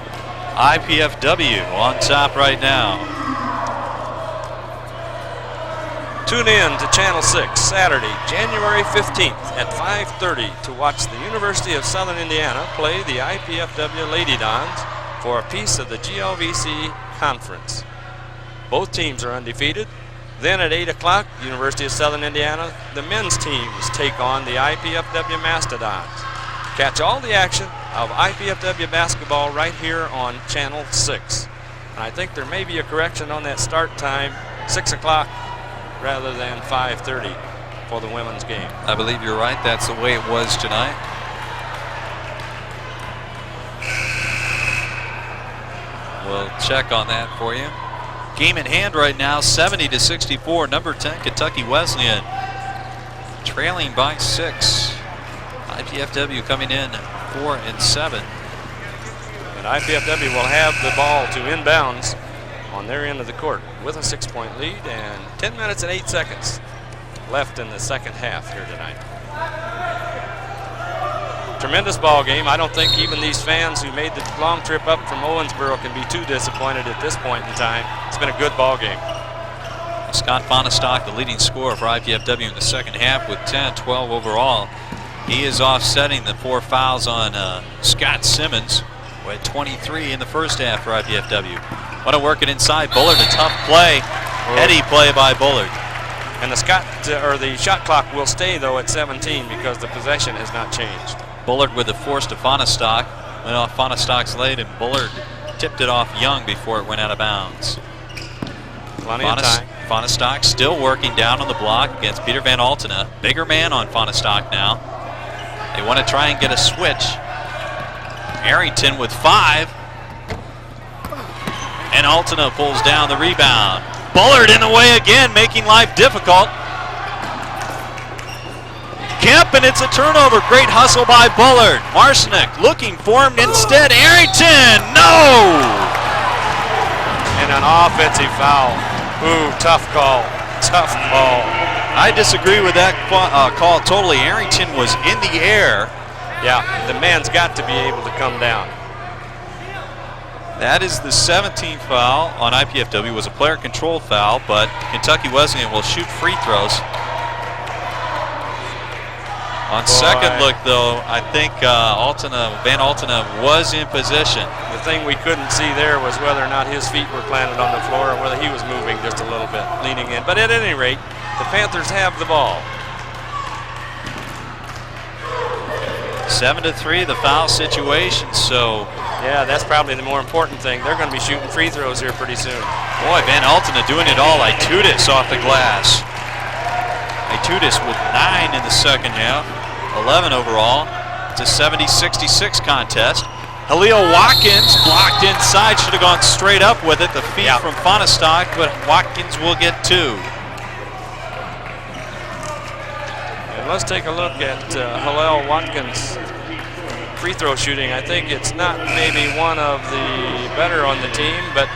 IPFW on top right now. Tune in to Channel 6 Saturday, January 15th at 5:30 to watch the University of Southern Indiana play the IPFW Lady Dons for a piece of the GLVC conference. Both teams are undefeated. Then at 8 o'clock, University of Southern Indiana, the men's teams take on the IPFW Mastodons. Catch all the action of IPFW basketball right here on Channel 6. And I think there may be a correction on that start time, 6 o'clock rather than 5:30 for the women's game. I believe you're right. That's the way it was tonight. We'll check on that for you. Game in hand right now, 70-64. Number 10, Kentucky Wesleyan, trailing by 6. IPFW coming in 4 and 7. And IPFW will have the ball to inbounds on their end of the court with a 6-point lead and 10 minutes and 8 seconds left in the second half here tonight. Tremendous ball game. I don't think even these fans who made the long trip up from Owensboro can be too disappointed at this point in time. It's been a good ball game. Scott Fonestock, the leading scorer for IPFW in the second half with 10-12 overall. He is offsetting the 4 fouls on Scott Simmons, who had 23 in the first half for IPFW. Want to work it inside. Bullard, a tough play. Heady play by Bullard. And the shot clock will stay though at 17 because the possession has not changed. Bullard with the force to Fonestock. Went off Fonestock's leg, and Bullard tipped it off Young before it went out of bounds. Plenty of time. Fonestock still working down on the block against Peter Van Altena. Bigger man on Fonestock now. They want to try and get a switch. Arrington with 5. And Altena pulls down the rebound. Bullard in the way again, making life difficult. Kemp, and it's a turnover. Great hustle by Bullard. Marsnick looking for him instead. Arrington, no! And an offensive foul. Ooh, tough call. Tough call. I disagree with that call totally. Arrington was in the air. Yeah, the man's got to be able to come down. That is the 17th foul on IPFW. It was a player control foul, but Kentucky Wesleyan will shoot free throws. On second look, though, I think Van Altena was in position. The thing we couldn't see there was whether or not his feet were planted on the floor or whether he was moving just a little bit, leaning in. But at any rate, the Panthers have the ball. 7-3, the foul situation. So Yeah, that's probably the more important thing. They're going to be shooting free throws here pretty soon. Boy, Van Altena doing it all. Itudis off the glass. Itudis with 9 in the second half, 11 overall. It's a 70-66 contest. Halil Watkins blocked inside, should have gone straight up with it. The feed from Fonestock, but Watkins will get 2. And let's take a look at Halil Watkins' free throw shooting. I think it's not maybe one of the better on the team, but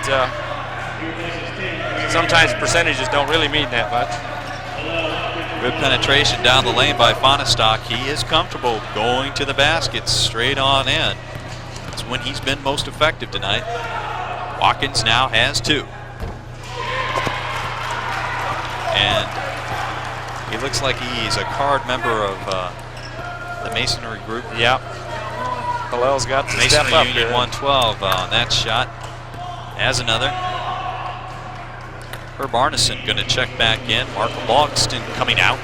sometimes percentages don't really mean that much. Good penetration down the lane by Fonestock. He is comfortable going to the basket straight on in. That's when he's been most effective tonight. Watkins now has 2. And he looks like he's a card member of the Masonry group. Yep. Halil's got to Masonry step up Union here. 112 on that shot. As another. Herb Arneson going to check back in. Mark Logston coming out.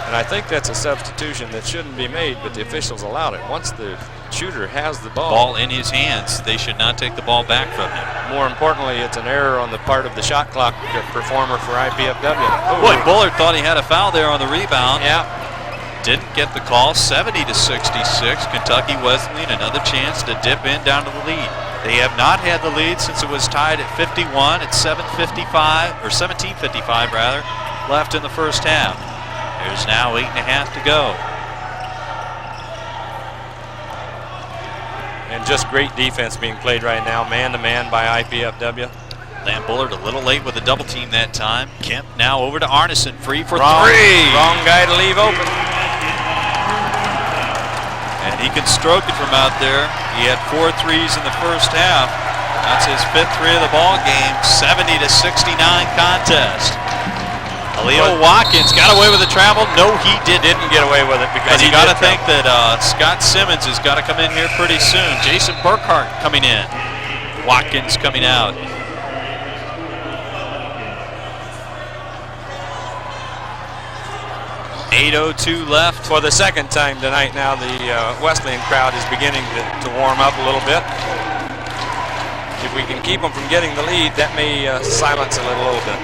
And I think that's a substitution that shouldn't be made, but the officials allowed it. Once the shooter has the ball in his hands, they should not take the ball back from him. More importantly, it's an error on the part of the shot clock performer for IPFW. Oh, boy, Bullard thought he had a foul there on the rebound. Yeah. Didn't get the call. 70-66. Kentucky Wesleyan, another chance to dip in down to the lead. They have not had the lead since it was tied at 51. It's 7:55 or 17:55 rather left in the first half. There's now 8.5 to go. And just great defense being played right now, man-to-man by IPFW. Lamb Bullard a little late with a double team that time. Kemp now over to Arneson, free for 3. Wrong guy to leave open. And he can stroke it from out there. He had 4 threes in the first half. That's his 5th 3 of the ball game. 70-69 contest. Halil Watkins got away with the travel. No, he didn't get away with it because you got to think that Scott Simmons has got to come in here pretty soon. Jason Burkhart coming in. Watkins coming out. 8:02 left. For the second time tonight now, the Wesleyan crowd is beginning to warm up a little bit. If we can keep them from getting the lead, that may silence it a little bit.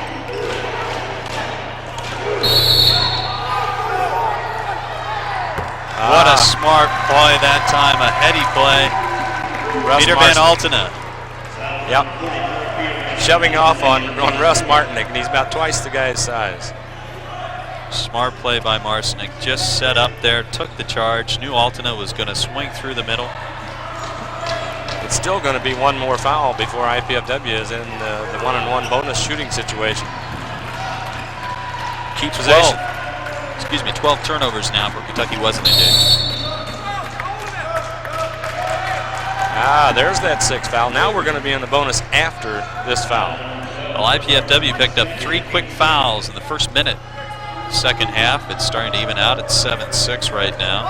What a smart play that time, a heady play. Peter Van Altena. Yep. Shoving off on Russ Martinick, and he's about twice the guy's size. Smart play by Marcinick. Just set up there, took the charge. Knew Altena was going to swing through the middle. It's still going to be one more foul before IPFW is in the one-on-one bonus shooting situation. Keep possession. 12 turnovers now for Kentucky Wesleyan. There's that 6th foul. Now we're going to be in the bonus after this foul. Well, IPFW picked up 3 quick fouls in the first minute. Second half, it's starting to even out at 7-6 right now.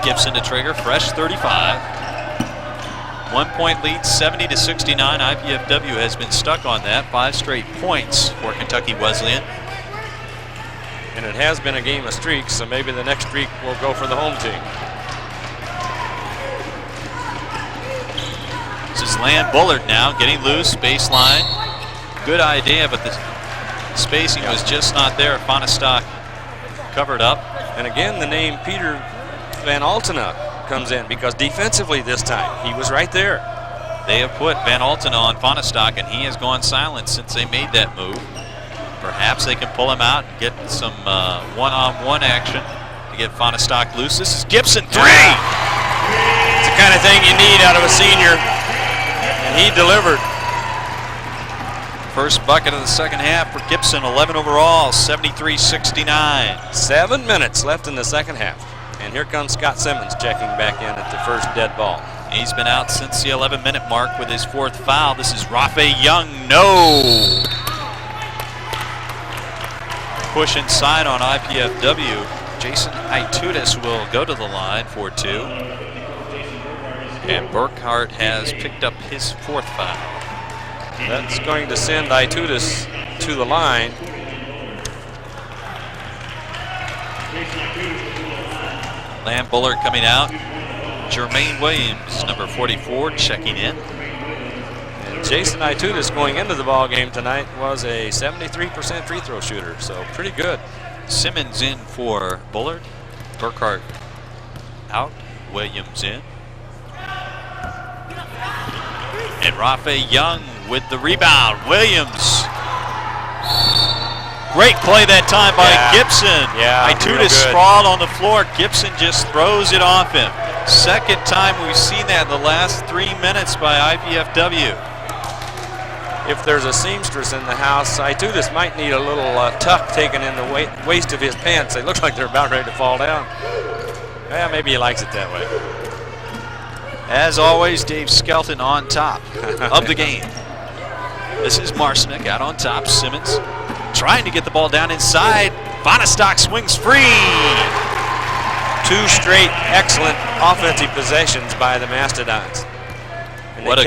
Gibson to trigger, fresh 35. 1-point lead, 70-69. IPFW has been stuck on that. 5 straight points for Kentucky Wesleyan. And it has been a game of streaks, so maybe the next streak will go for the home team. This is Land Bullard now, getting loose, baseline. Good idea, but the spacing was just not there. Fonestock covered up. And again, the name Peter Van Altena comes in because defensively this time, he was right there. They have put Van Altena on Fonestock, and he has gone silent since they made that move. Perhaps they can pull him out and get some one-on-one action to get Fonestock loose. This is Gibson, 3! It's the kind of thing you need out of a senior, and he delivered. First bucket of the second half for Gibson, 11 overall, 73-69. 7 minutes left in the second half. And here comes Scott Simmons checking back in at the first dead ball. He's been out since the 11-minute mark with his 4th foul. This is Rafe Young, no! Push inside on IPFW. Jason Itudis will go to the line for 2. And Burkhart has picked up his 4th foul. That's going to send Itudis to the line. Lamb Bullard coming out. Jermaine Williams, number 44, checking in. And Jason Itutis going into the ball game tonight was a 73% free throw shooter, so pretty good. Simmons in for Bullard. Burkhart out. Williams in. And Rafe Young with the rebound. Williams. Great play that time by Gibson. Yeah, Itutis sprawled on the floor. Gibson just throws it off him. Second time we've seen that in the last 3 minutes by IPFW. If there's a seamstress in the house, Itutis might need a little tuck taken in the waist of his pants. They look like they're about ready to fall down. Yeah, maybe he likes it that way. As always, Dave Skelton on top of the game. This is Marcinick out on top. Simmons trying to get the ball down inside. Bonastock swings free. 2 straight excellent offensive possessions by the Mastodons. And what a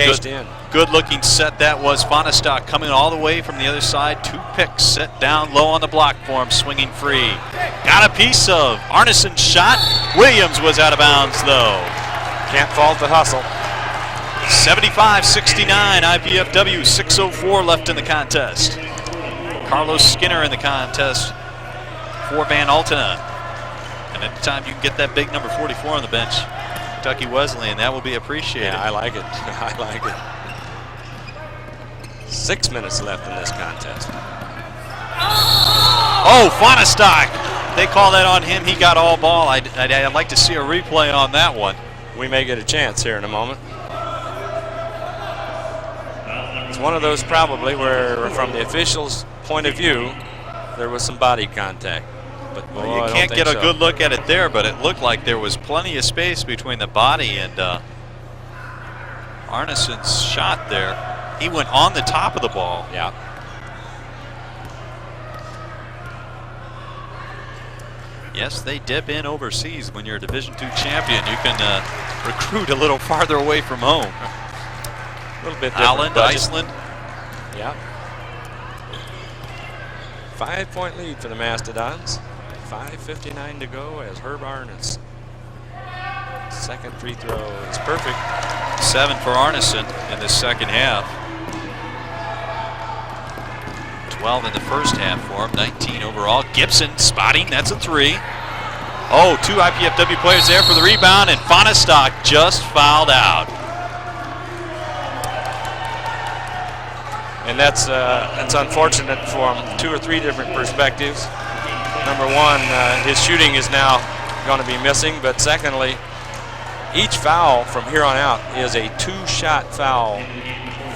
good looking set that was. Bonastock coming all the way from the other side. 2 picks set down low on the block for him, swinging free. Got a piece of Arneson's shot. Williams was out of bounds though. Can't fault the hustle. 75-69 IPFW, 6:04 left in the contest. Carlos Skinner in the contest for Van Altena. And anytime you can get that big number 44 on the bench, Kentucky Wesleyan, that will be appreciated. Yeah, I like it. I like it. 6 minutes left in this contest. Oh, Bonastock. They call that on him. He got all ball. I'd like to see a replay on that one. We may get a chance here in a moment. It's one of those probably where, from the officials' point of view, there was some body contact. But boy, well, you can't get a good look at it there, but it looked like there was plenty of space between the body and Arneson's shot there. He went on the top of the ball. Yeah. Yes, they dip in overseas when you're a Division II champion. You can recruit a little farther away from home. A little bit different Ireland, budget. Iceland. Yeah. 5-point lead for the Mastodons. 5:59 to go as Herb Arnes. Second free throw is perfect. 7 for Arneson in the second half. 12 in the first half for him, 19 overall. Gibson spotting, that's a 3. Oh, 2 IPFW players there for the rebound, and Bonastock just fouled out. And that's unfortunate from 2 or 3 different perspectives. Number one, his shooting is now going to be missing, but secondly, each foul from here on out is a 2-shot foul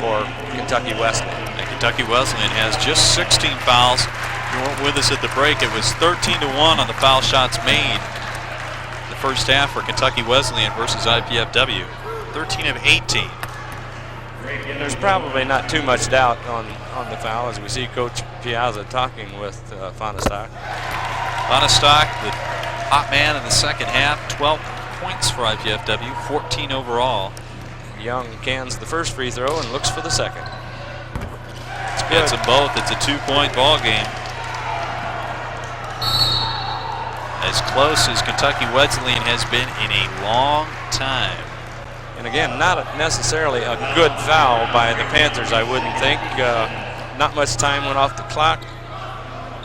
for Kentucky Wesleyan. And Kentucky Wesleyan has just 16 fouls. If you weren't with us at the break, it was 13-1 on the foul shots made the first half for Kentucky Wesleyan versus IPFW. 13 of 18. There's probably not too much doubt on the foul as we see Coach Piazza talking with Bonastock. Bonastock, the hot man in the second half, 12 points for IPFW, 14 overall. Young cans the first free throw and looks for the second. Gets them both. It's a 2-point ball game. As close as Kentucky Wesleyan has been in a long time. And again, not necessarily a good foul by the Panthers, I wouldn't think. Not much time went off the clock.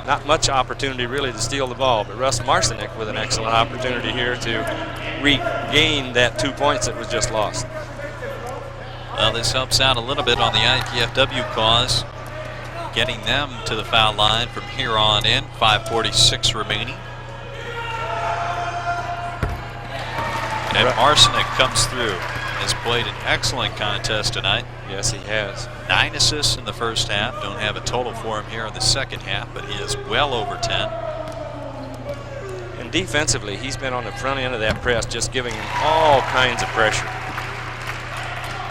Not much opportunity really to steal the ball, but Russ Marcinick with an excellent opportunity here to regain that 2 points that was just lost. Well, this helps out a little bit on the IPFW cause, getting them to the foul line from here on in. 5:46 remaining. And Marcinick comes through. Has played an excellent contest tonight. Yes, he has. 9 assists in the first half. Don't have a total for him here in the second half, but he is well over 10. And defensively, he's been on the front end of that press, just giving him all kinds of pressure.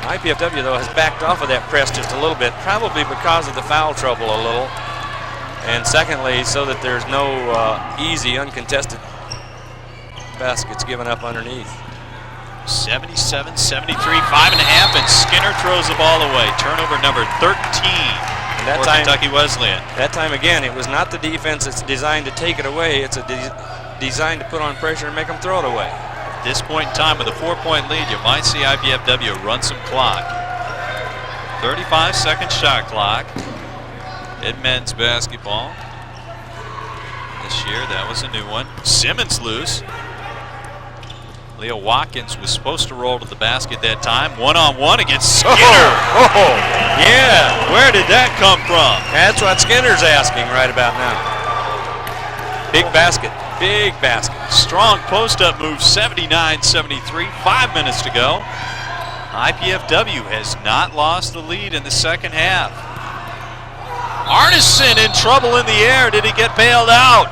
IPFW, though, has backed off of that press just a little bit, probably because of the foul trouble a little. And secondly, so that there's no easy, uncontested baskets given up underneath. 77-73, 5.5, and Skinner throws the ball away. Turnover number 13 for Kentucky Wesleyan. That time, again, it was not the defense that's designed to take it away. It's designed to put on pressure and make them throw it away. At this point in time with a 4-point lead, you might see IPFW run some clock. 35-second shot clock in men's basketball. This year, that was a new one. Simmons loose. Leo Watkins was supposed to roll to the basket that time. One-on-one against Skinner. Oh, yeah. Where did that come from? That's what Skinner's asking right about now. Big basket. Big basket. Strong post-up move, 79-73. 5 minutes to go. IPFW has not lost the lead in the second half. Arneson in trouble in the air. Did he get bailed out?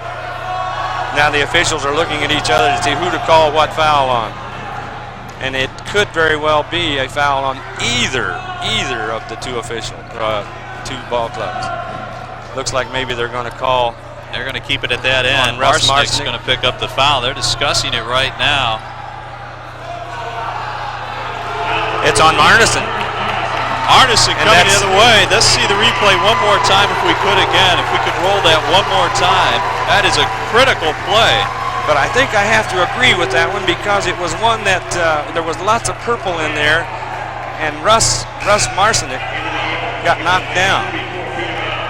Now the officials are looking at each other to see who to call what foul on. And it could very well be a foul on either of the two two ball clubs. Looks like maybe they're going to call. They're going to keep it at that end. Marsnick's going to pick up the foul. They're discussing it right now. It's on Arneson. Arneson coming the other way. Let's see the replay one more time if we could again. If we could roll that one more time. That is a critical play. But I think I have to agree with that one because it was one that there was lots of purple in there, and Russ Marcinick got knocked down.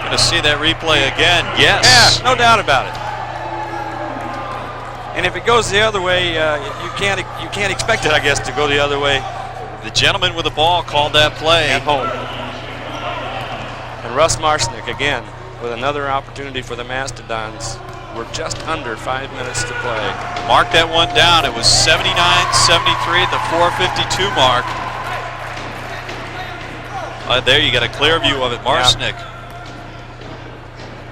Going to see that replay again. Yes. Yeah, no doubt about it. And if it goes the other way, you can't expect it, I guess, to go the other way. The gentleman with the ball called that play. At home. And Russ Marcinick again with another opportunity for the Mastodons. We're just under 5 minutes to play. Mark that one down. It was 79-73 at the 4:52 mark. There you got a clear view of it. Marcinick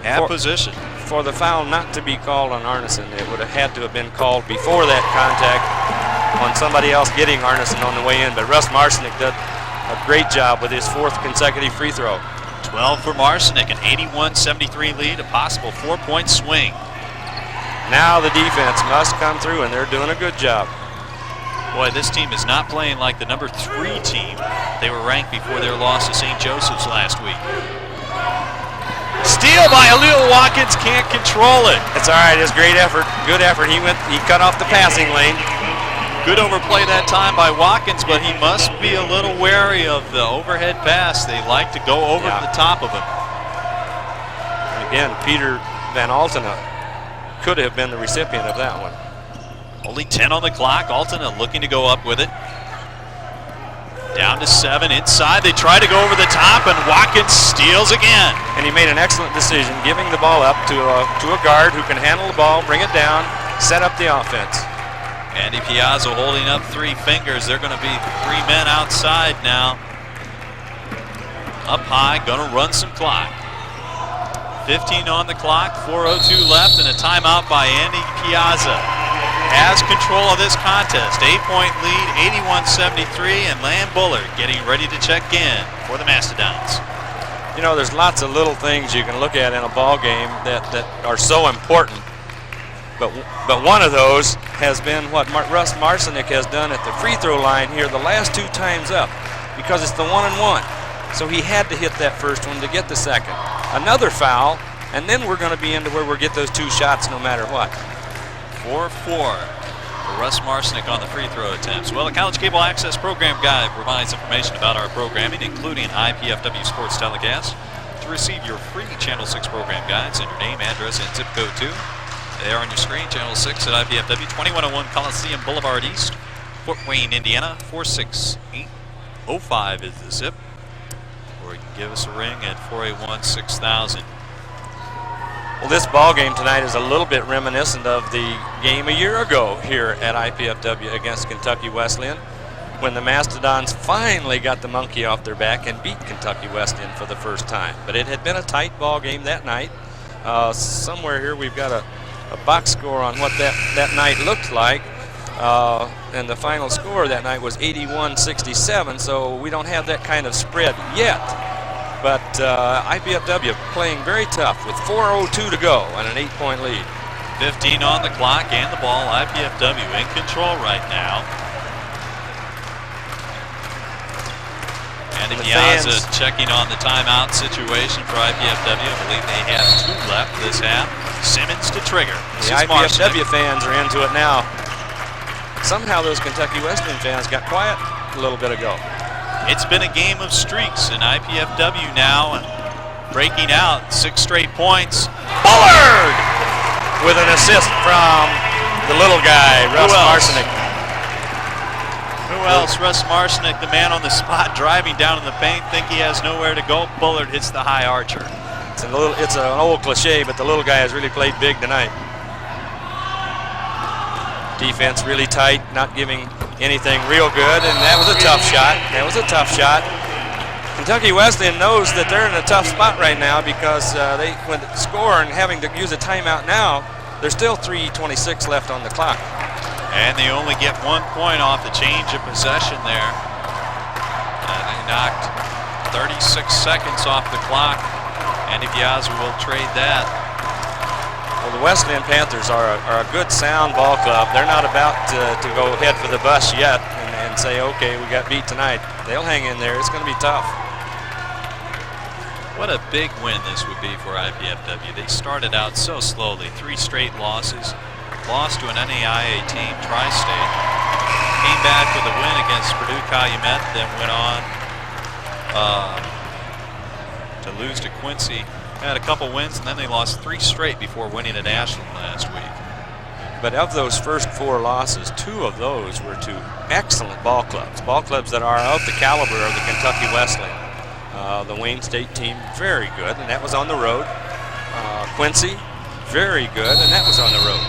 at position. For the foul not to be called on Arneson, it would have had to have been called before that contact on somebody else getting Arneson on the way in. But Russ Marcinick did a great job with his 4th consecutive free throw. 12 for Marcinick, an 81-73 lead, a possible 4-point swing. Now the defense must come through, and they're doing a good job. Boy, this team is not playing like the number 3 team they were ranked before their loss to St. Joseph's last week. Steal by Leo Watkins, can't control it. It's all right, it's great effort, good effort. He cut off the passing lane. Good overplay that time by Watkins, but he must be a little wary of the overhead pass. They like to go over the top of him. And again, Peter Van Altena could have been the recipient of that one. Only 10 on the clock. Altena looking to go up with it. Down to 7 inside. They try to go over the top, and Watkins steals again. And he made an excellent decision, giving the ball up to a guard who can handle the ball, bring it down, set up the offense. Andy Piazza holding up 3 fingers. They're going to be 3 men outside now. Up high, going to run some clock. 15 on the clock, 4:02 left, and a timeout by Andy Piazza. Has control of this contest. 8-point lead, 81-73, and Lan Bullard getting ready to check in for the Mastodons. You know, there's lots of little things you can look at in a ball game that are so important. But one of those has been what Russ Marcinick has done at the free throw line here the last 2 times up, because it's the 1-and-1. So he had to hit that first one to get the second. Another foul, and then we're going to be into where we'll get those 2 shots no matter what. 4-4 for Russ Marcinick on the free throw attempts. Well, the College Cable Access Program Guide provides information about our programming, including IPFW sports telecast. To receive your free Channel 6 program guides, enter your name, address, and zip code too. They are on your screen, Channel 6 at IPFW, 2101 Coliseum Boulevard East, Fort Wayne, Indiana, 46805 is the zip. Or you can give us a ring at 481-6000. Well, this ball game tonight is a little bit reminiscent of the game a year ago here at IPFW against Kentucky Wesleyan, when the Mastodons finally got the monkey off their back and beat Kentucky Wesleyan for the first time. But it had been a tight ball game that night. Somewhere here we've got a box score on what that night looked like. And the final score that night was 81-67, so we don't have that kind of spread yet. But IPFW playing very tough with 4:02 to go and an 8-point lead. 15 on the clock and the ball. IPFW in control right now. And Piazza checking on the timeout situation for IPFW. I believe they have 2 left this half. Simmons to trigger. The IPFW fans are into it now. somehow those Kentucky Wesleyan fans got quiet a little bit ago. It's been a game of streaks in IPFW now, and breaking out 6 straight points. Bullard with an assist from the little guy, Russ Marcinek. Who else? Russ Marcinek, the man on the spot, driving down in the paint, think he has nowhere to go. Bullard hits the high archer. It's an old cliche, but the little guy has really played big tonight. Defense really tight, not giving anything real good, and that was a tough shot. That was a tough shot. Kentucky Wesleyan knows that they're in a tough spot right now because they went to score and having to use a timeout now. There's still 3:26 left on the clock. And they only get 1 point off the change of possession there. And they knocked 36 seconds off the clock. Andy Piazza will trade that. Well, the Wesleyan Panthers are a good, sound ball club. They're not about to go head for the bus yet and say, okay, we got beat tonight. They'll hang in there. It's going to be tough. What a big win this would be for IPFW. They started out so slowly. 3 straight losses. Lost to an NAIA team, Tri-State. Came back with a win against Purdue Calumet, then went on to lose to Quincy. Had a couple wins, and then they lost 3 straight before winning at Ashland last week. But of those first 4 losses, 2 of those were to excellent ball clubs that are of the caliber of the Kentucky Wesleyan. The Wayne State team, very good, and that was on the road. Quincy, very good, and that was on the road.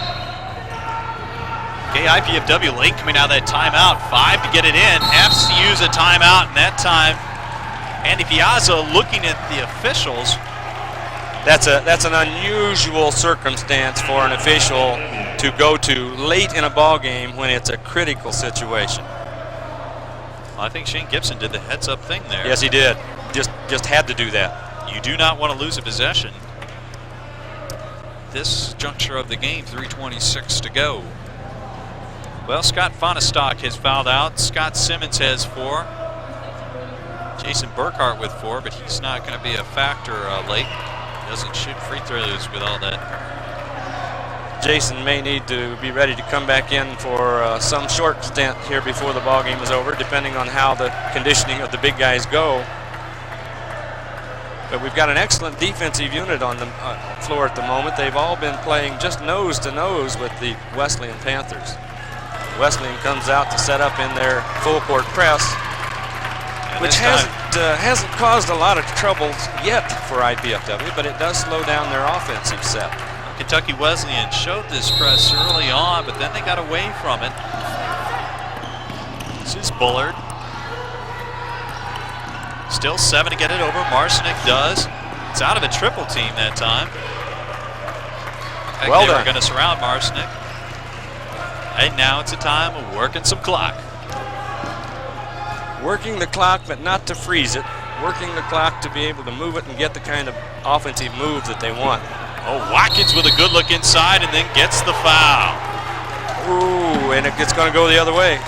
Okay, IPFW late coming out of that timeout. 5 to get it in. Has to use a timeout, and that time, Andy Piazza looking at the officials. That's an unusual circumstance for an official to go to late in a ball game when it's a critical situation. I think Shane Gibson did the heads-up thing there. Yes, he did. Just had to do that. You do not want to lose a possession. This juncture of the game, 3:26 to go. Well, Scott Fonestock has fouled out. Scott Simmons has 4. Jason Burkhart with 4, but he's not going to be a factor late. Doesn't shoot free throws with all that. Jason may need to be ready to come back in for some short stint here before the ball game is over, depending on how the conditioning of the big guys go. But we've got an excellent defensive unit on the floor at the moment. They've all been playing just nose to nose with the Wesleyan Panthers. Wesleyan comes out to set up in their full court press, which hasn't caused a lot of troubles yet for IPFW, but it does slow down their offensive set. Kentucky Wesleyan showed this press early on, but then they got away from it. This is Bullard. Still 7 to get it over. Marcinek does. It's out of a triple team that time. Well they done. were going to surround Marcinek. And now it's a time of working some clock. Working the clock, but not to freeze it. Working the clock to be able to move it and get the kind of offensive move that they want. Oh, Watkins with a good look inside and then gets the foul. Ooh, and it's going to go the other way.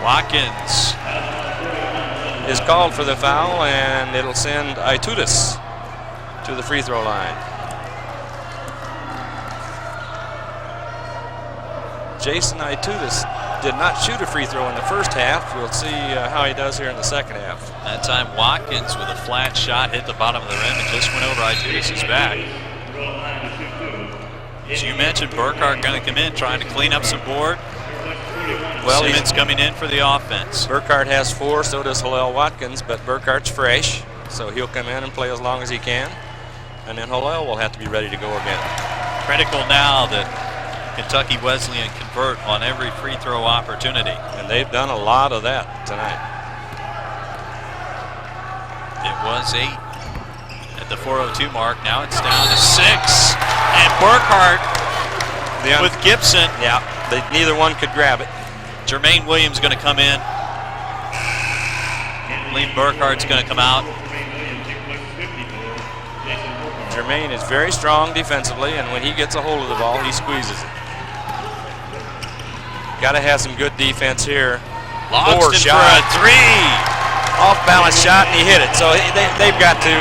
Watkins is called for the foul, and it'll send Itutis to the free throw line. Jason Itutis did not shoot a free throw in the first half. We'll see how he does here in the second half. That time Watkins with a flat shot hit the bottom of the rim and just went over Itutis' back. As you mentioned, Burkhart going to come in trying to clean up some board. Well, Simmons coming in for the offense. Burkhart has 4, so does Hillel Watkins, but Burkhart's fresh, so he'll come in and play as long as he can. And then Hillel will have to be ready to go again. Critical now that Kentucky Wesleyan convert on every free throw opportunity. And they've done a lot of that tonight. It was 8 at the 4:02 mark. Now it's down to 6. And Burkhart with Gibson. Yeah, neither one could grab it. Jermaine Williams going to come in. Lee Burkhart's going to come out. Jermaine is very strong defensively, and when he gets a hold of the ball, he squeezes it. Got to have some good defense here. Logston for a 3. Off-balance shot, and he hit it. So they've got to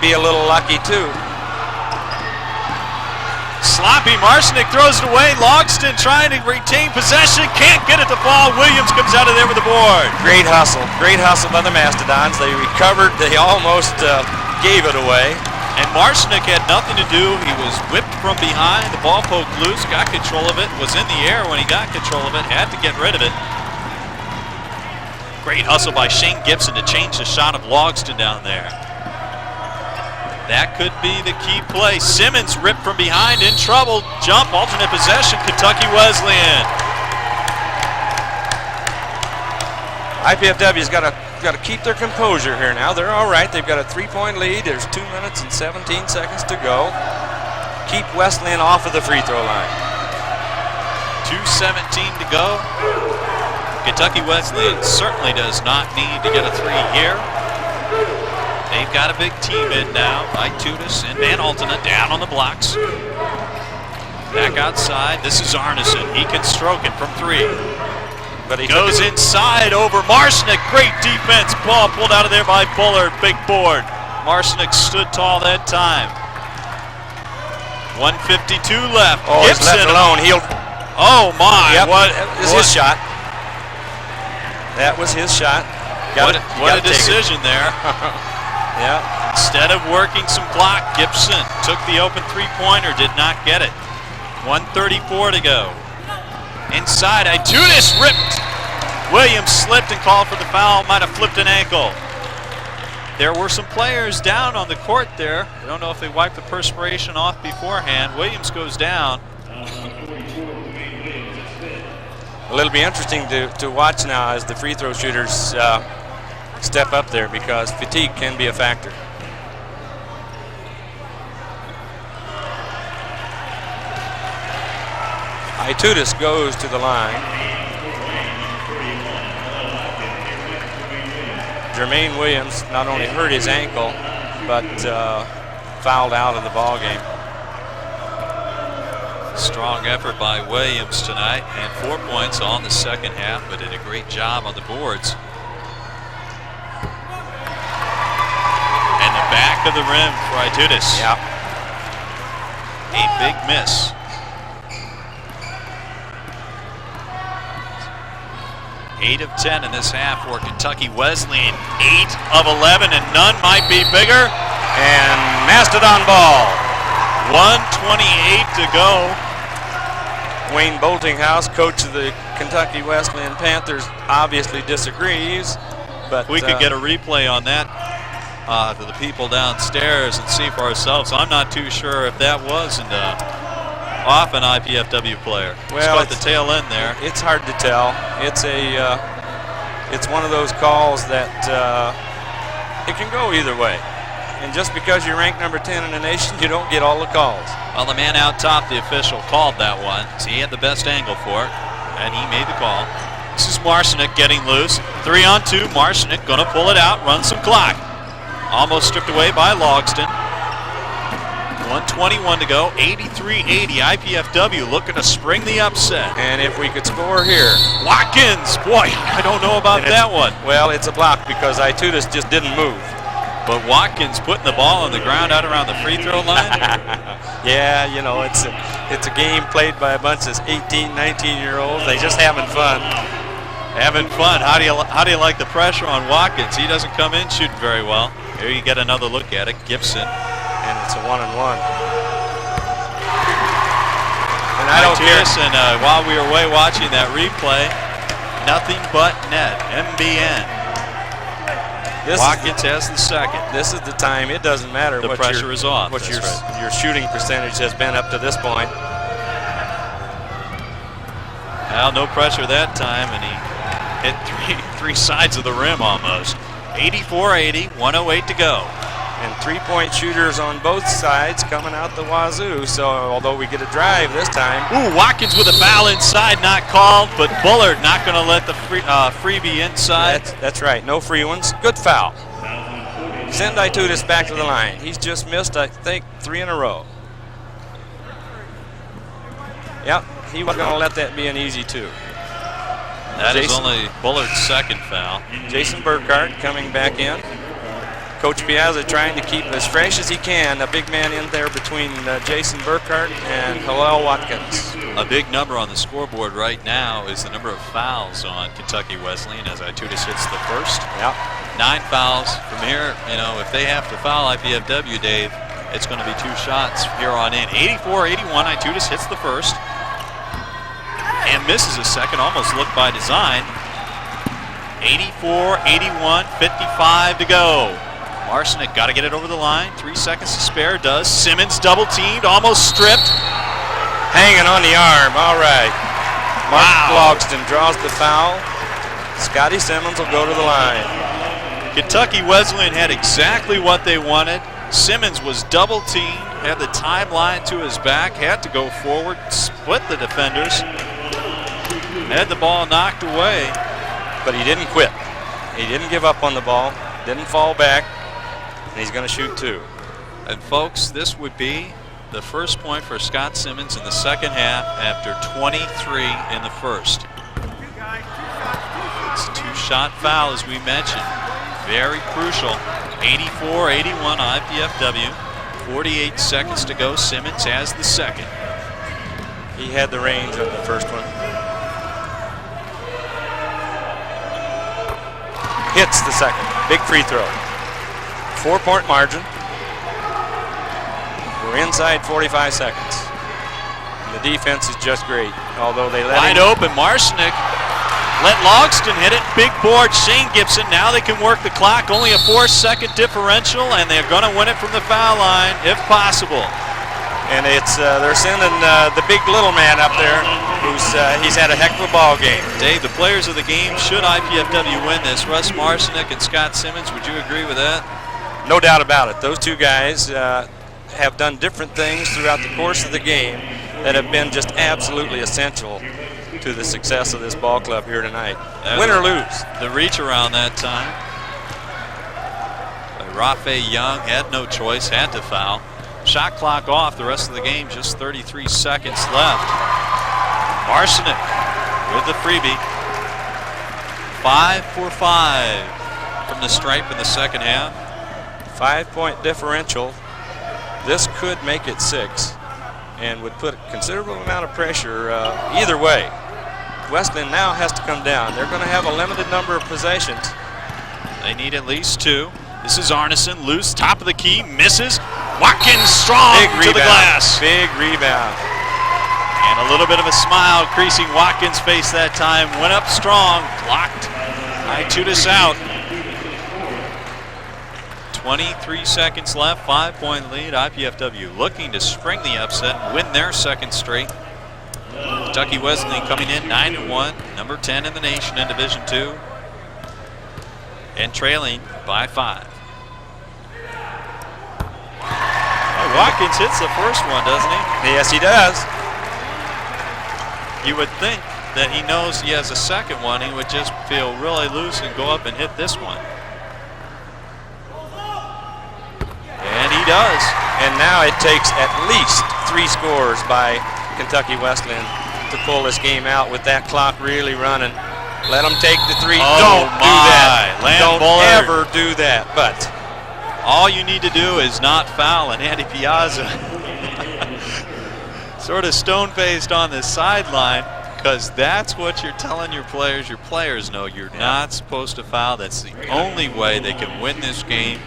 be a little lucky, too. Sloppy. Marshnick throws it away. Logston trying to retain possession. Can't get it to fall. Williams comes out of there with the board. Great hustle. Great hustle by the Mastodons. They recovered. They almost gave it away. And Marshnick had nothing to do. He was whipped from behind. The ball poked loose. Got control of it. Was in the air when he got control of it. Had to get rid of it. Great hustle by Shane Gibson to change the shot of Logston down there. That could be the key play. Simmons ripped from behind, in trouble. Jump, alternate possession, Kentucky Wesleyan. IPFW's got to keep their composure here now. They're all right. They've got a 3-point lead. There's 2 minutes and 17 seconds to go. Keep Wesleyan off of the free throw line. 2:17 to go. Kentucky Wesleyan certainly does not need to get a three here. They've got a big team in now. Mike Tudis and Van Altena down on the blocks. Back outside. This is Arneson. He can stroke it from three. But he goes inside over Marshnick. Great defense. Ball pulled out of there by Bullard. Big board. Marshnick stood tall that time. 1:52 left. Oh, he's left alone. Oh my! Yep. What is his shot? That was his shot. What a decision there. Yeah. Instead of working some clock, Gibson took the open three-pointer, did not get it. 1:34 to go. Inside, Itunis ripped. Williams slipped and called for the foul. Might have flipped an ankle. There were some players down on the court there. I don't know if they wiped the perspiration off beforehand. Williams goes down. Well, it'll be interesting to watch now as the free throw shooters step up there, because fatigue can be a factor. Itutis goes to the line. Jermaine Williams not only hurt his ankle, but fouled out of the ball game. Strong effort by Williams tonight, and 4 points all in the second half, but did a great job on the boards. And the back of the rim for Itutis. Yeah. A big miss. Eight of 10 in this half for Kentucky Wesleyan. 8 of 11, and none might be bigger. And Mastodon ball. 1:28 to go. Wayne Boltinghouse, coach of the Kentucky Wesleyan Panthers, obviously disagrees. But we could get a replay on that to the people downstairs and see for ourselves. I'm not too sure if that wasn't off an IPFW player. Well, at the tail end there. It's hard to tell. It's one of those calls that it can go either way. And just because you're ranked number 10 in the nation, you don't get all the calls. Well, the man out top, the official, called that one. So he had the best angle for it, and he made the call. This is Marshnick getting loose. 3-on-2. Marshnick going to pull it out, run some clock. Almost stripped away by Logston. 1:21 to go. 83-80. IPFW looking to spring the upset. And if we could score here. Watkins! Boy, I don't know about that one. Well, it's a block because Itutis just didn't move. But Watkins putting the ball on the ground out around the free throw line. Yeah, you know, it's a game played by a bunch of 18, 19-year-olds. They just having fun. Having fun. How do you like the pressure on Watkins? He doesn't come in shooting very well. Here you get another look at it. Gibson. And it's a 1-on-1. And I don't care. And while we were away watching that replay, nothing but net. MBN. Watkins has the second. This is the time. It doesn't matter the what pressure is off. What your shooting percentage has been up to this point. Well, no pressure that time, and he hit three sides of the rim almost. 84-80, 1:08 to go. And three-point shooters on both sides coming out the wazoo. So although we get a drive this time. Ooh, Watkins with a foul inside, not called, but Bullard not going to let the freebie inside. That's right, no free ones. Good foul. Send Itutis back to the line. He's just missed, I think, 3 in a row. Yep, he wasn't going to let that be an easy 2. That is only Bullard's second foul. Jason Burkhart coming back in. Coach Piazza trying to keep as fresh as he can. A big man in there between Jason Burkhart and Hillel Watkins. A big number on the scoreboard right now is the number of fouls on Kentucky Wesleyan as Itutis hits the first. Yep. 9 fouls from here. You know, if they have to foul IPFW, Dave, it's going to be 2 shots here on in. 84-81, Itutis hits the first and misses a second, almost looked by design. 84-81, 55 to go. Marcinick got to get it over the line. 3 seconds to spare. Does. Simmons double teamed, almost stripped. Hanging on the arm. All right. Mark Logston draws the foul. Scotty Simmons will go to the line. Kentucky Wesleyan had exactly what they wanted. Simmons was double teamed, had the timeline to his back, had to go forward, split the defenders, had the ball knocked away. But he didn't quit. He didn't give up on the ball, didn't fall back, and he's going to shoot 2. And folks, this would be the first point for Scott Simmons in the second half after 23 in the first. It's a 2-shot foul, as we mentioned. Very crucial. 84-81 IPFW. 48 seconds to go. Simmons has the second. He had the range on the first one. Hits the second. Big free throw. 4-point margin. We're inside 45 seconds. And the defense is just great, although they let wide open. Marcinick let Logston hit it. Big board. Shane Gibson. Now they can work the clock. Only a 4-second differential, and they're going to win it from the foul line if possible. And it's they're sending the big little man up there, who's he's had a heck of a ball game. Dave, the players of the game, should IPFW win this, Russ Marcinick and Scott Simmons, would you agree with that? No doubt about it. Those two guys have done different things throughout the course of the game that have been just absolutely essential to the success of this ball club here tonight. Win or lose. The reach around that time. Rafe Young had no choice, had to foul. Shot clock off, the rest of the game, just 33 seconds left. Marcinick with the freebie. 5 for 5 from the stripe in the second half. 5-point differential. This could make it 6 and would put a considerable amount of pressure either way. Wesleyan now has to come down. They're going to have a limited number of possessions. They need at least 2. This is Arneson, loose, top of the key, misses. Watkins strong to the glass. Big rebound. And a little bit of a smile creasing Watkins' face that time. Went up strong, blocked. Itutis out. 23 seconds left, 5-point lead. IPFW looking to spring the upset and win their second straight. Kentucky Wesleyan coming in 9-1, number 10 in the nation in Division II, and trailing by 5. Watkins hits the first one, doesn't he? Yes, he does. You would think that he knows he has a second one. He would just feel really loose and go up and hit this one. And he does. And now it takes at least 3 scores by Kentucky Wesleyan to pull this game out with that clock really running. Let them take the 3. Don't do that. Don't ever do that. But all you need to do is not foul, and Andy Piazza sort of stone-faced on the sideline, because that's what you're telling your players. Your players know you're not supposed to foul. That's the only way they can win this game.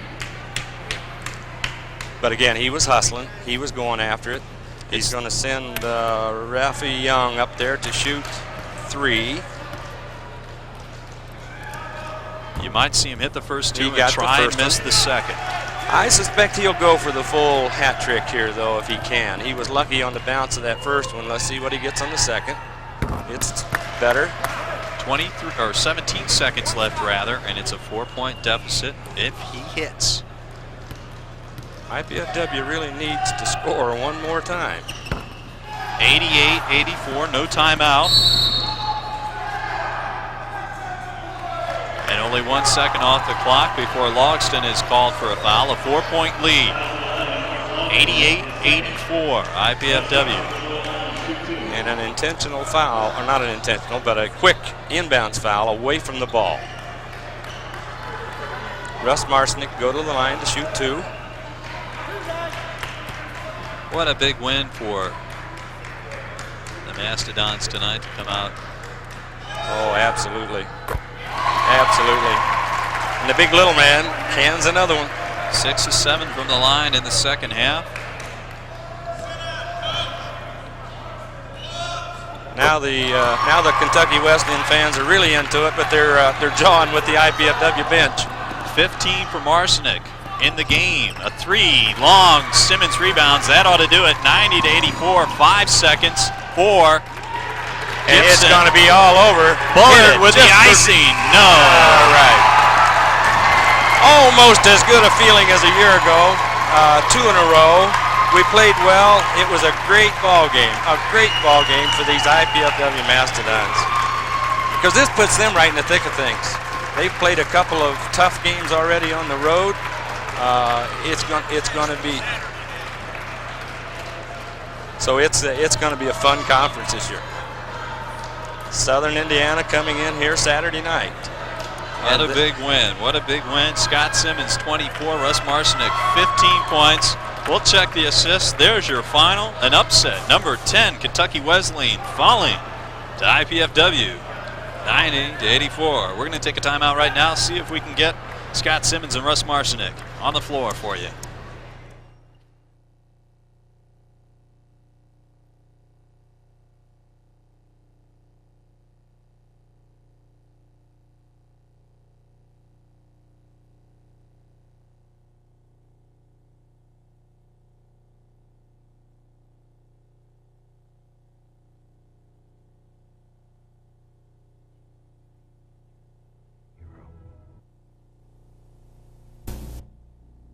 But again, he was hustling. He was going after it. He's going to send Rafi Young up there to shoot 3. You might see him hit the first 2 and try and miss the second. I suspect he'll go for the full hat trick here, though, if he can. He was lucky on the bounce of that first one. Let's see what he gets on the second. It's better. 17 seconds left, rather, and it's a 4-point deficit if he hits. IPFW really needs to score one more time. 88-84, no timeout. And only 1 second off the clock before Logston is called for a foul. A 4-point lead. 88-84, IPFW. And an intentional foul, or not an intentional, but a quick inbounds foul away from the ball. Russ Marcinick go to the line to shoot 2. What a big win for the Mastodons tonight to come out. Oh, absolutely. Absolutely. And the big little man cans another one. 6 of 7 from the line in the second half. Now the Kentucky Wesleyan fans are really into it, but they're jawing with the IPFW bench. 15 for Marcinick in the game. A 3 long. Simmons rebounds. That ought to do it. 90 to 84. 5 seconds for And Gibson. it's going to be all over. Bullard with the icing. No. All right. Almost as good a feeling as a year ago. 2 in a row. We played well. It was a great ball game. A great ball game for these IPFW Mastodons. Because this puts them right in the thick of things. They've played a couple of tough games already on the road. It's going to be a fun conference this year. Southern Indiana coming in here Saturday night. What a big win. What a big win. Scott Simmons, 24. Russ Marcinick, 15 points. We'll check the assists. There's your final. An upset. Number 10, Kentucky Wesleyan, falling to IPFW, 90 to 84. We're going to take a timeout right now, see if we can get Scott Simmons and Russ Marcinick on the floor for you.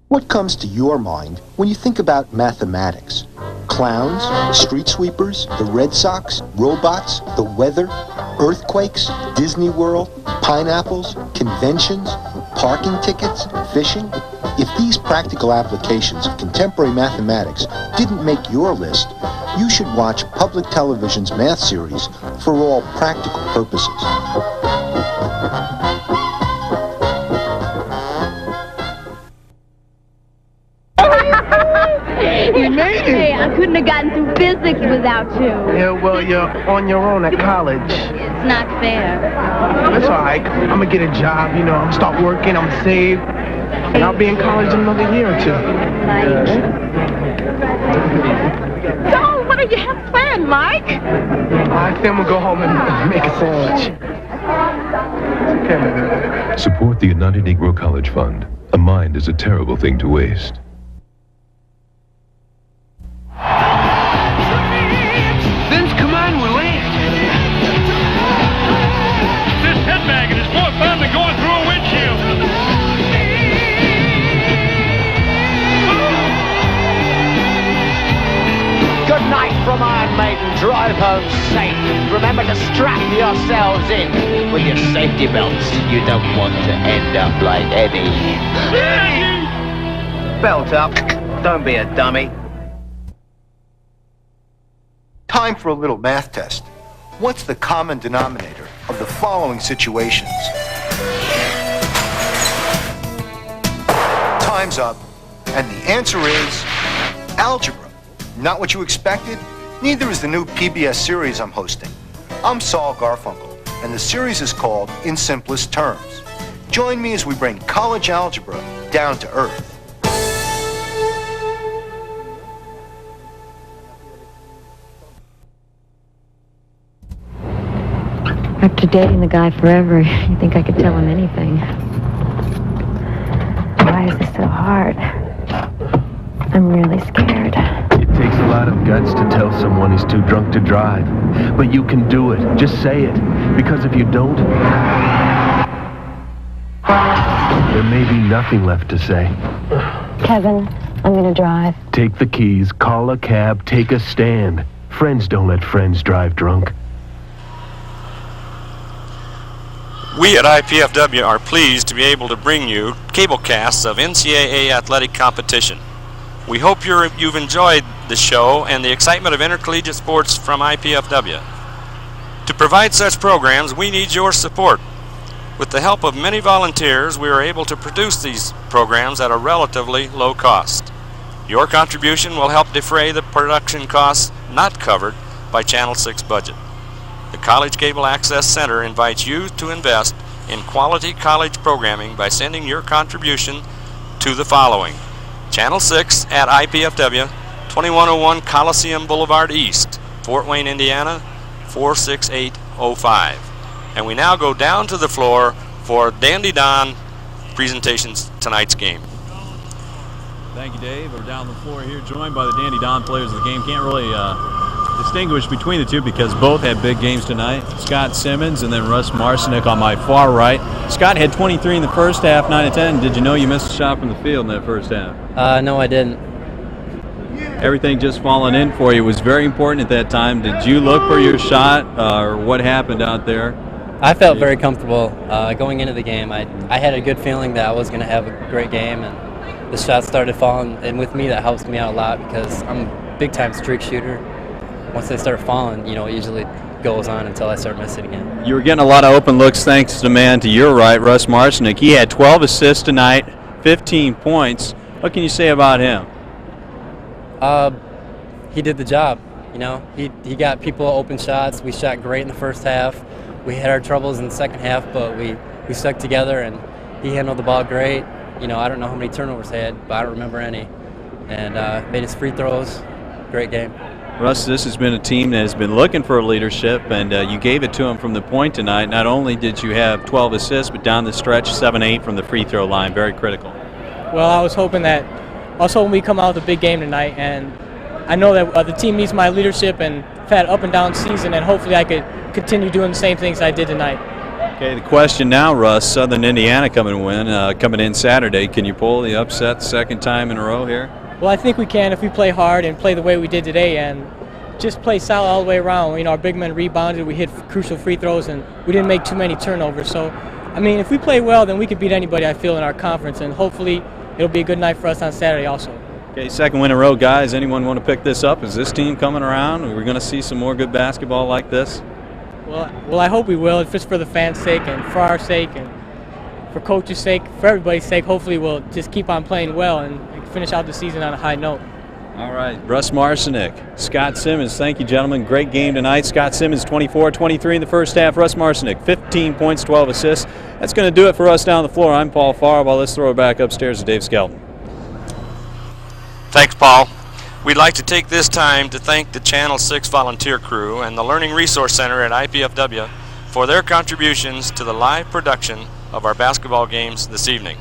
What comes to your mind when you think about mathematics? Clowns, street sweepers, the Red Sox, robots, the weather, earthquakes, Disney World, pineapples, conventions, parking tickets, fishing? If these practical applications of contemporary mathematics didn't make your list, you should watch public television's math series For All Practical Purposes. You made it! Hey, I couldn't have gotten through physics without you. Yeah, well, you're on your own at college. It's not fair. That's all right. I'm going to get a job, you know. I'm start working, I'm save. And I'll be in college in another year or 2. So, what do you have planned, Mike? I think I'm going to go home and make a sandwich. Okay. Support the United Negro College Fund. A mind is a terrible thing to waste. Vince, come on, we're late. This headbanging is more fun than going through a windshield. Good night from Iron Maiden. Drive home safe. Remember to strap yourselves in with your safety belts. You don't want to end up like Eddie. Belt up. Don't be a dummy. Time for a little math test. What's the common denominator of the following situations? Time's up, and the answer is algebra. Not what you expected? Neither is the new PBS series I'm hosting. I'm Saul Garfunkel, and the series is called In Simplest Terms. Join me as we bring college algebra down to earth. After dating the guy forever, you think I could tell him anything. Why is this so hard? I'm really scared. It takes a lot of guts to tell someone he's too drunk to drive. But you can do it. Just say it. Because if you don't, there may be nothing left to say. Kevin, I'm gonna drive. Take the keys, call a cab, take a stand. Friends don't let friends drive drunk. We at IPFW are pleased to be able to bring you cablecasts of NCAA athletic competition. We hope you've enjoyed the show and the excitement of intercollegiate sports from IPFW. To provide such programs, we need your support. With the help of many volunteers, we are able to produce these programs at a relatively low cost. Your contribution will help defray the production costs not covered by Channel 6 budget. The College Cable Access Center invites you to invest in quality college programming by sending your contribution to the following: Channel 6 at IPFW, 2101 Coliseum Boulevard East, Fort Wayne, Indiana, 46805. And we now go down to the floor for Dandy Don presentations tonight's game. Thank you, Dave. We're down the floor here, joined by the Dandy Don players of the game. Can't really distinguish between the two because both had big games tonight. Scott Simmons and then Russ Marcinek on my far right. Scott had 23 in the first half, 9 of 10. Did you know you missed a shot from the field in that first half? No, I didn't. Everything just falling in for you was very important at that time. Did you look for your shot, or what happened out there? I felt very comfortable going into the game. I had a good feeling that I was going to have a great game, and the shots started falling, and with me that helps me out a lot because I'm a big-time streak shooter. Once they start falling, it usually goes on until I start missing again. You were getting a lot of open looks thanks to the man to your right, Russ Marcinek. He had 12 assists tonight, 15 points. What can you say about him? He did the job. He got people open shots. We shot great in the first half. We had our troubles in the second half, but we stuck together, and he handled the ball great. I don't know how many turnovers he had, but I don't remember any. And made his free throws. Great game. Russ, this has been a team that has been looking for leadership, and you gave it to them from the point tonight. Not only did you have 12 assists, but down the stretch, 7-8 from the free throw line. Very critical. Well, I was hoping we come out with a big game tonight, and I know that the team needs my leadership, and I've had an up and down season, and hopefully I could continue doing the same things I did tonight. Okay, the question now, Russ, Southern Indiana coming in Saturday. Can you pull the upset second time in a row here? Well, I think we can if we play hard and play the way we did today and just play solid all the way around. Our big men rebounded, we hit crucial free throws, and we didn't make too many turnovers. So, if we play well, then we could beat anybody, I feel, in our conference, and hopefully it'll be a good night for us on Saturday also. Okay, second win in a row, guys. Anyone want to pick this up? Is this team coming around? Are we going to see some more good basketball like this? Well, I hope we will. If it's for the fans' sake and for our sake and for coach's sake, for everybody's sake, hopefully we'll just keep on playing well and finish out the season on a high note. All right, Russ Marcinek, Scott Simmons, thank you, gentlemen. Great game tonight. Scott Simmons, 24-23 in the first half. Russ Marcinek, 15 points, 12 assists. That's going to do it for us down the floor. I'm Paul Farwell. Let's throw it back upstairs to Dave Skelton. Thanks, Paul. We'd like to take this time to thank the Channel 6 volunteer crew and the Learning Resource Center at IPFW for their contributions to the live production of our basketball games this evening.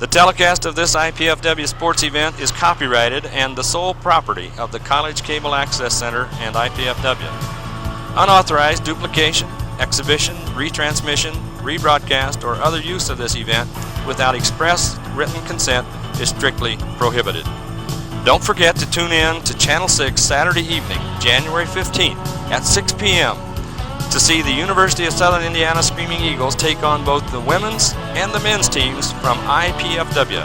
The telecast of this IPFW sports event is copyrighted and the sole property of the College Cable Access Center and IPFW. Unauthorized duplication, exhibition, retransmission, rebroadcast, or other use of this event without express written consent is strictly prohibited. Don't forget to tune in to Channel 6 Saturday evening, January 15th at 6 p.m. to see the University of Southern Indiana Screaming Eagles take on both the women's and the men's teams from IPFW.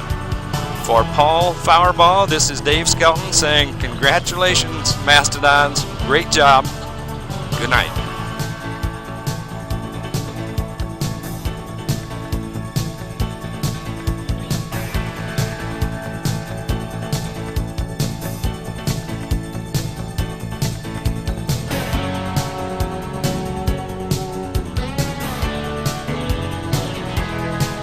For Paul Fauerball, this is Dave Skelton saying congratulations, Mastodons. Great job. Good night.